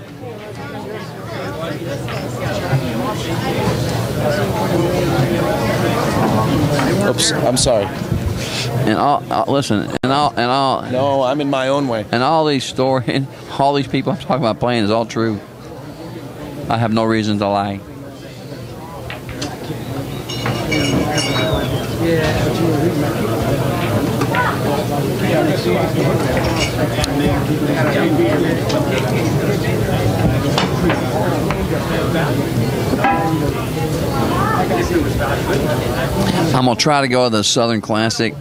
A: Oops, I'm sorry.
B: And listen,
A: No, I'm in my own way.
B: And all these stories, all these people I'm talking about playing is all true. I have no reason to lie. I'm gonna try to go to the Southern Classic.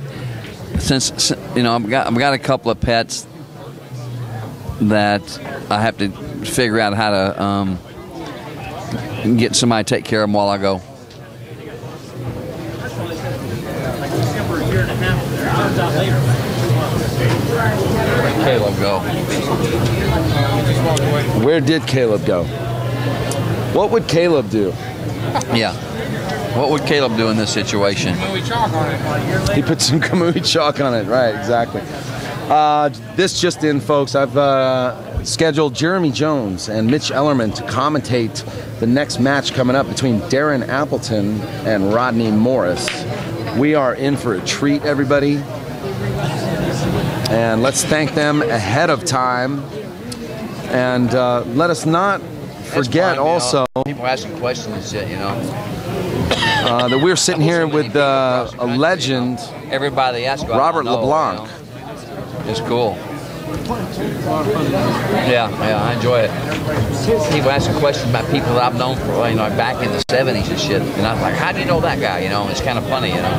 B: Since you know, I've got a couple of pets that I have to figure out how to get somebody to take care of them while I go. Where'd Caleb go?
A: Where did Caleb go? What would Caleb do?
B: Yeah. What would Caleb do in this situation?
A: He put some Kamui chalk on it. Right, exactly. This just in, folks. I've scheduled Jeremy Jones and Mitch Ellerman to commentate the next match coming up between Darren Appleton and Rodney Morris. We are in for a treat, everybody. And let's thank them ahead of time. And let us not forget also
B: people asking questions and shit, you know.
A: That we're sitting here with a legend,
B: everybody asks about
A: Robert LeBlanc.
B: You know? It's cool. Yeah, I enjoy it. People asking questions about people that I've known for, you know, back in the 70s and shit. And I was like, how do you know that guy? You know, it's kind of funny, you know.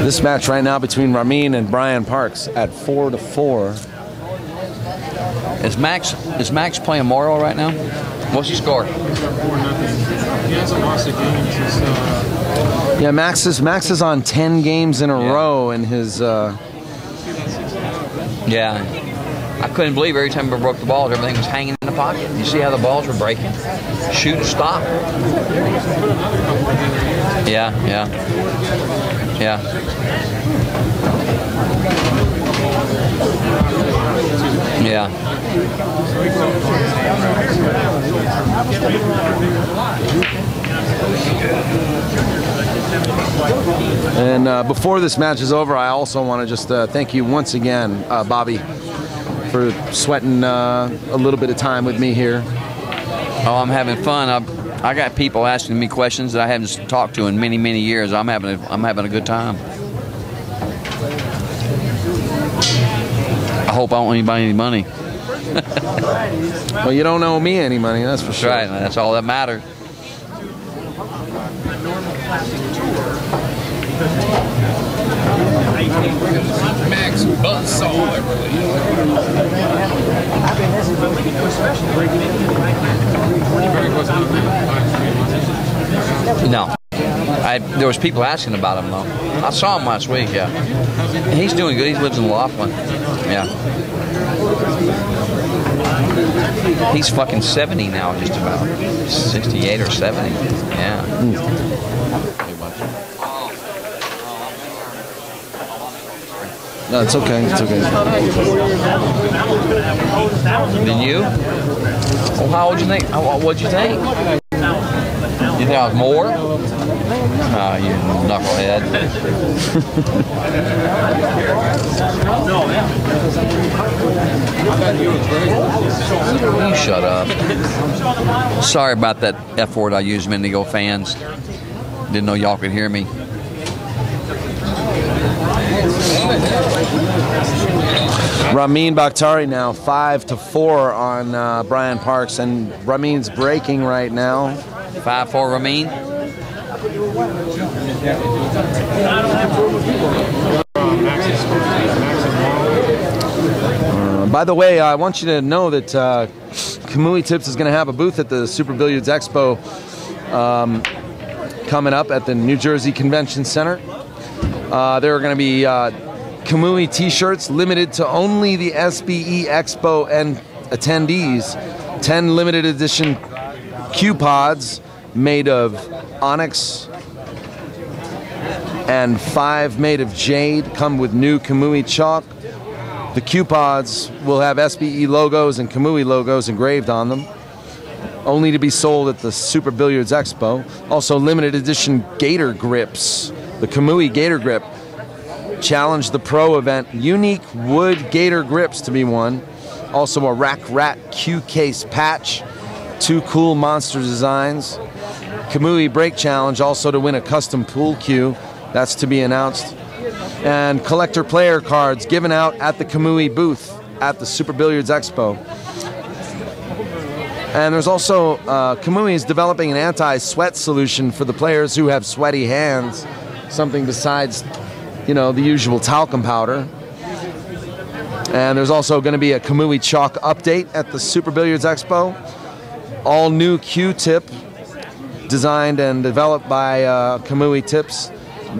A: This match right now between Ramin and Brian Parks at 4-4.
B: Is Max playing Morrow right now? What's his score?
C: 4-0. He hasn't lost a game since.
A: Yeah, Max is on 10 games in a row in his.
B: Yeah, I couldn't believe every time we broke the balls, everything was hanging in the pocket. You see how the balls were breaking? Shoot, stop. Yeah.
A: And before this match is over, I also want to just thank you once again, Bobby, for sweating a little bit of time with me here.
B: Oh, I'm having fun. I got people asking me questions that I haven't talked to in many, many years. I'm having a good time. I hope I don't owe anybody any money.
A: Well, you don't owe me any money, that's for sure.
B: Right, that's all that matters.
D: Max Buzzsaw,
B: No. There was people asking about him, though. I saw him last week, yeah. He's doing good. He lives in Laughlin. Yeah. He's fucking 70 now, just about. 68 or 70. Yeah.
A: No, it's okay. It's okay.
B: Then you? Well, how would you think? What'd you think? You think I was more? Oh, you knucklehead. You shut up. Sorry about that F word I used, Mendigo fans. Didn't know y'all could hear me.
A: Ramin Bahktiari now 5-4 on Brian Parks, and Ramin's breaking right now.
B: 5-4 Ramin.
A: By the way, I want you to know that Kamui Tips is going to have a booth at the Super Billiards Expo coming up at the New Jersey Convention Center. There are going to be Kamui t-shirts limited to only the SBE Expo and attendees. 10 limited edition Q pods made of onyx and 5 made of jade come with new Kamui chalk. The Q pods will have SBE logos and Kamui logos engraved on them, only to be sold at the Super Billiards Expo. Also limited edition gator grips. The Kamui gator grip challenged the pro event. Unique wood gator grips to be won. Also a Rack Rat Q case patch. 2 cool monster designs. Kamui Break Challenge also to win a custom pool cue. That's to be announced. And collector player cards given out at the Kamui booth at the Super Billiards Expo. And there's also, Kamui is developing an anti-sweat solution for the players who have sweaty hands. Something besides, you know, the usual talcum powder. And there's also going to be a Kamui chalk update at the Super Billiards Expo. All new Q-tip designed and developed by Kamui Tips.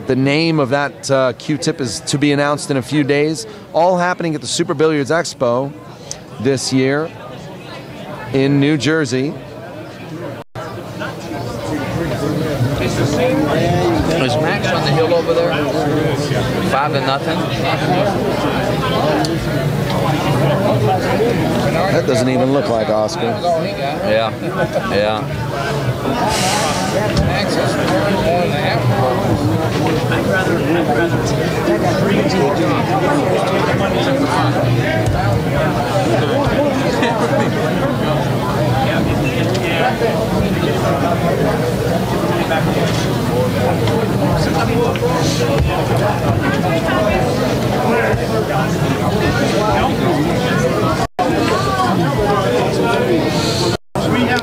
A: The name of that Q-tip is to be announced in a few days. All happening at the Super Billiards Expo this year in New Jersey.
B: Is Max on the hill over there? 5-0.
A: That doesn't even look like Oscar.
B: Yeah, yeah.
D: Max is
A: 41.5.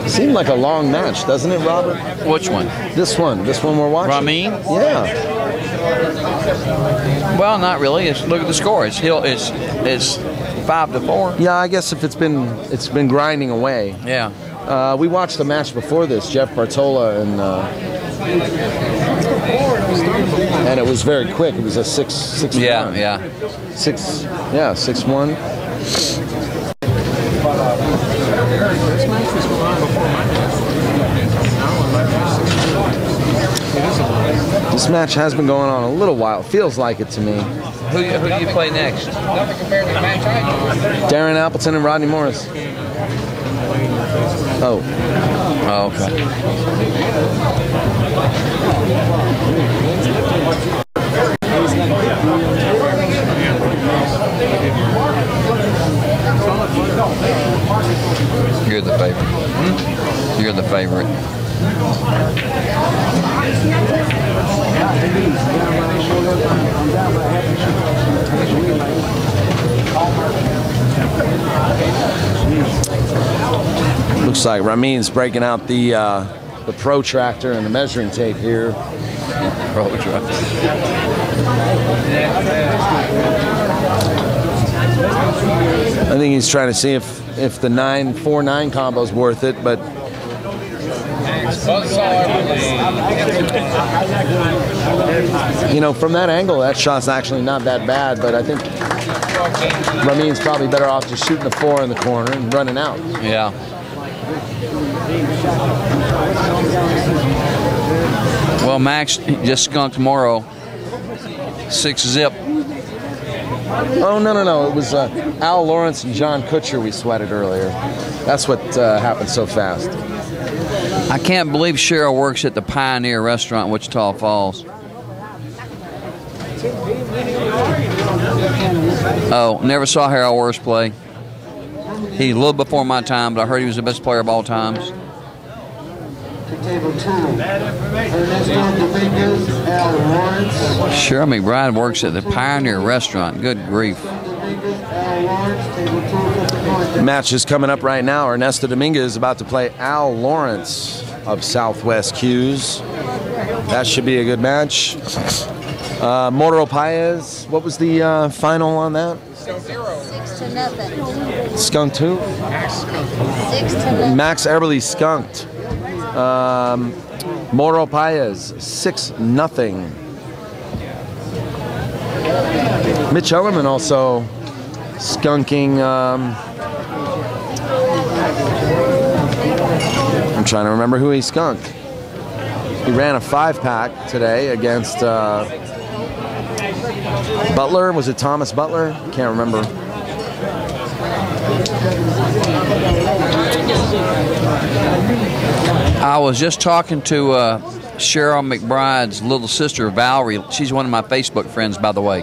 A: Seemed like a long match, doesn't it, Robert?
B: Which one?
A: This one we're watching.
B: Ramin?
A: Yeah.
B: Well, not really. Look at the score. It's 5-4.
A: Yeah, I guess if it's been grinding away.
B: Yeah.
A: We watched the match before this, Jeff Bartola and it was very quick. It was a 6-1.
B: Yeah.
A: 6-1. This match has been going on a little while. Feels like it to me.
B: Who do you play next?
D: nothing compared to the match I did.
A: Darren Appleton and Rodney Morris. Oh,
B: okay. You're the favorite. You're the favorite.
A: looks like Ramin's breaking out the protractor and the measuring tape here.
B: Protractor.
A: I think he's trying to see if the 4-9 combo is worth it, but you know, from that angle, that shot's actually not that bad. But I think Ramin's probably better off just shooting the 4 in the corner and running out.
B: Yeah. Well, Max just skunked Morrow 6-zip.
A: Oh, no. It was Al Lawrence and John Kutcher we sweated earlier. That's what happened so fast.
B: I can't believe Cheryl works at the Pioneer Restaurant in Wichita Falls. Oh, never saw Harold Worst play. He a little before my time, but I heard he was the best player of all times. Cheryl McBride works at the Pioneer Restaurant. Good grief.
A: The match is coming up right now. Ernesto Dominguez is about to play Al Lawrence of Southwest Q's. That should be a good match. Motoro Paez, what was the final on that?
E: 6-0.
A: Skunked who?
E: 6-0.
A: Max Eberly skunked. Moro Paez, 6-0. Mitch Ellerman also skunking. I'm trying to remember who he skunked. He ran a 5-pack today against Butler. Was it Thomas Butler? Can't remember.
B: I was just talking to Cheryl McBride's little sister, Valerie. She's one of my Facebook friends, by the way.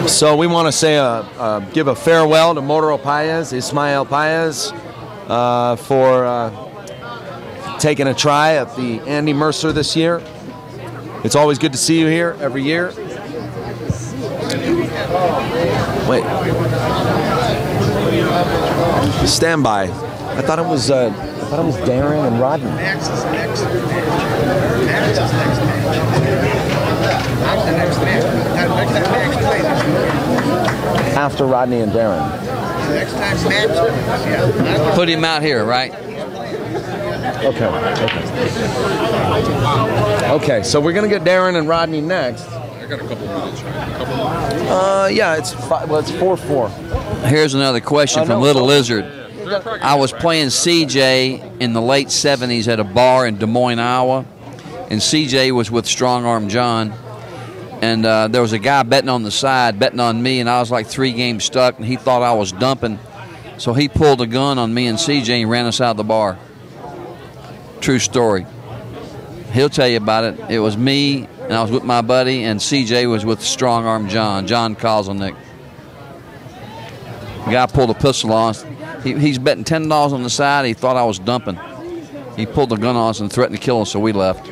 A: So we want to say give a farewell to Moro Paez, Ismael Paez, for taking a try at the Andy Mercer this year. It's always good to see you here every year. Wait. Stand by. I thought it was Darren and Rodney.
C: Max is next. Max is next. Not the next match. Next time Max plays.
A: After Rodney and Darren.
C: Next time Max. Yeah.
B: Put him out here, right?
A: Okay, so we're gonna get Darren and Rodney next.
D: I got a couple minutes. Right?
A: Yeah, it's 4-4.
B: Here's another question from Little Lizard. I was playing CJ in the late 70s at a bar in Des Moines, Iowa, and CJ was with Strong Arm John, and there was a guy betting on the side, betting on me, and I was like 3 games stuck, and he thought I was dumping, so he pulled a gun on me and CJ and ran us out of the bar. True story. He'll tell you about it. It was me, and I was with my buddy, and CJ was with Strong Arm John Kozelnick. The guy pulled a pistol on us. He's betting $10 on the side. He thought I was dumping. He pulled the gun on us and threatened to kill us, so we left.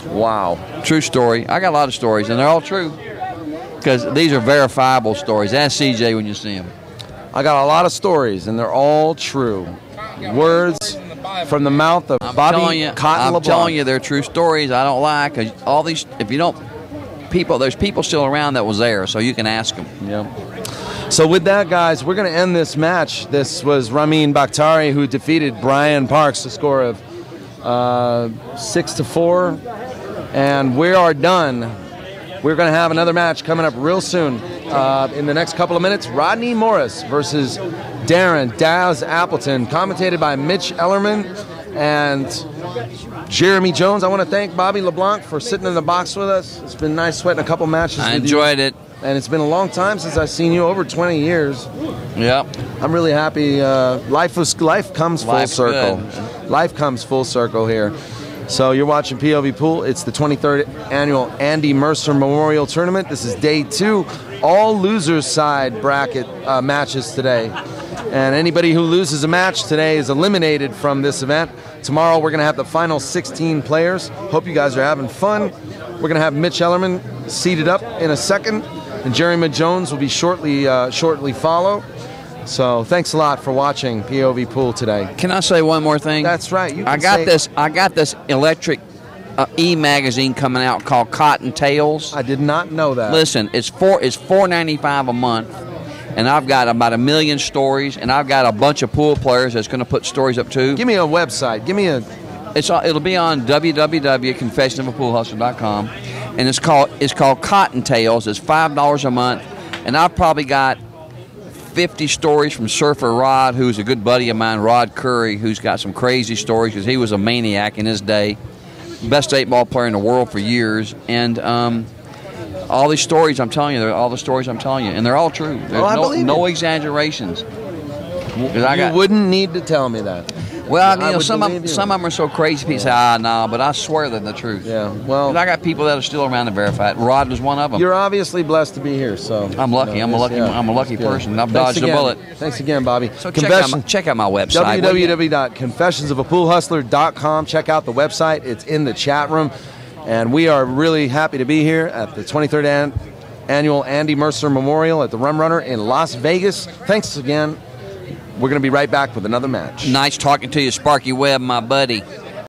A: Wow.
B: True story. I got a lot of stories, and they're all true because these are verifiable stories. Ask CJ when you see him.
A: I got a lot of stories, and they're all true. Words from the mouth of Bobby Cotton LeBlanc.
B: I'm telling you, they're true stories. I don't lie because all these, if you don't, there's people still around that was there, so you can ask them.
A: Yeah. So with that, guys, we're going to end this match. This was Ramin Bahktiari who defeated Brian Parks, a score of 6-4, and we are done. We're going to have another match coming up real soon. In the next couple of minutes, Rodney Morris versus Darren Daz Appleton, commentated by Mitch Ellerman and Jeremy Jones. I want to thank Bobby LeBlanc for sitting in the box with us. It's been nice sweating a couple matches with you.
B: I enjoyed it.
A: And it's been a long time since I've seen you, over 20 years.
B: Yep.
A: I'm really happy. Life comes full circle.
B: Good.
A: Life comes full circle here. So you're watching POV Pool. It's the 23rd annual Andy Mercer Memorial Tournament. This is day 2. All losers side bracket matches today. And anybody who loses a match today is eliminated from this event. Tomorrow we're going to have the final 16 players. Hope you guys are having fun. We're going to have Mitch Ellerman seated up in a second, and Jeremy Jones will be shortly follow. So thanks a lot for watching POV Pool today.
B: Can I say one more thing?
A: That's right.
B: I got this electric e-magazine coming out called Cotton Tales.
A: I did not know that.
B: Listen, it's $4.95 a month, and I've got about 1 million stories, and I've got a bunch of pool players that's going to put stories up too.
A: Give me a website. Give me a.
B: It'll be on www.confessionofapoolhustler.com, and it's called Cotton Tales. It's $5 a month, and I've probably got 50 stories from Surfer Rod, who's a good buddy of mine, Rod Curry, who's got some crazy stories because he was a maniac in his day, best 8-ball player in the world for years, and all these stories I'm telling you, they're all the stories I'm telling you, and they're all true. There's no exaggerations.
A: You wouldn't need to tell me that.
B: Well, some of them are so crazy. People say, no, but I swear they're the truth.
A: Yeah, well,
B: I got people that are still around to verify it. Rod was one of them.
A: You're obviously blessed to be here, so
B: I'm lucky. I'm a lucky person. I've dodged a bullet.
A: Thanks again, Bobby.
B: So check out my website.
A: www.confessionsofapoolhustler.com. Check out the website. It's in the chat room, and we are really happy to be here at the 23rd annual Andy Mercer Memorial at the Rum Runner in Las Vegas. Thanks again. We're going to be right back with another match.
B: Nice talking to you, Sparky Webb, my buddy.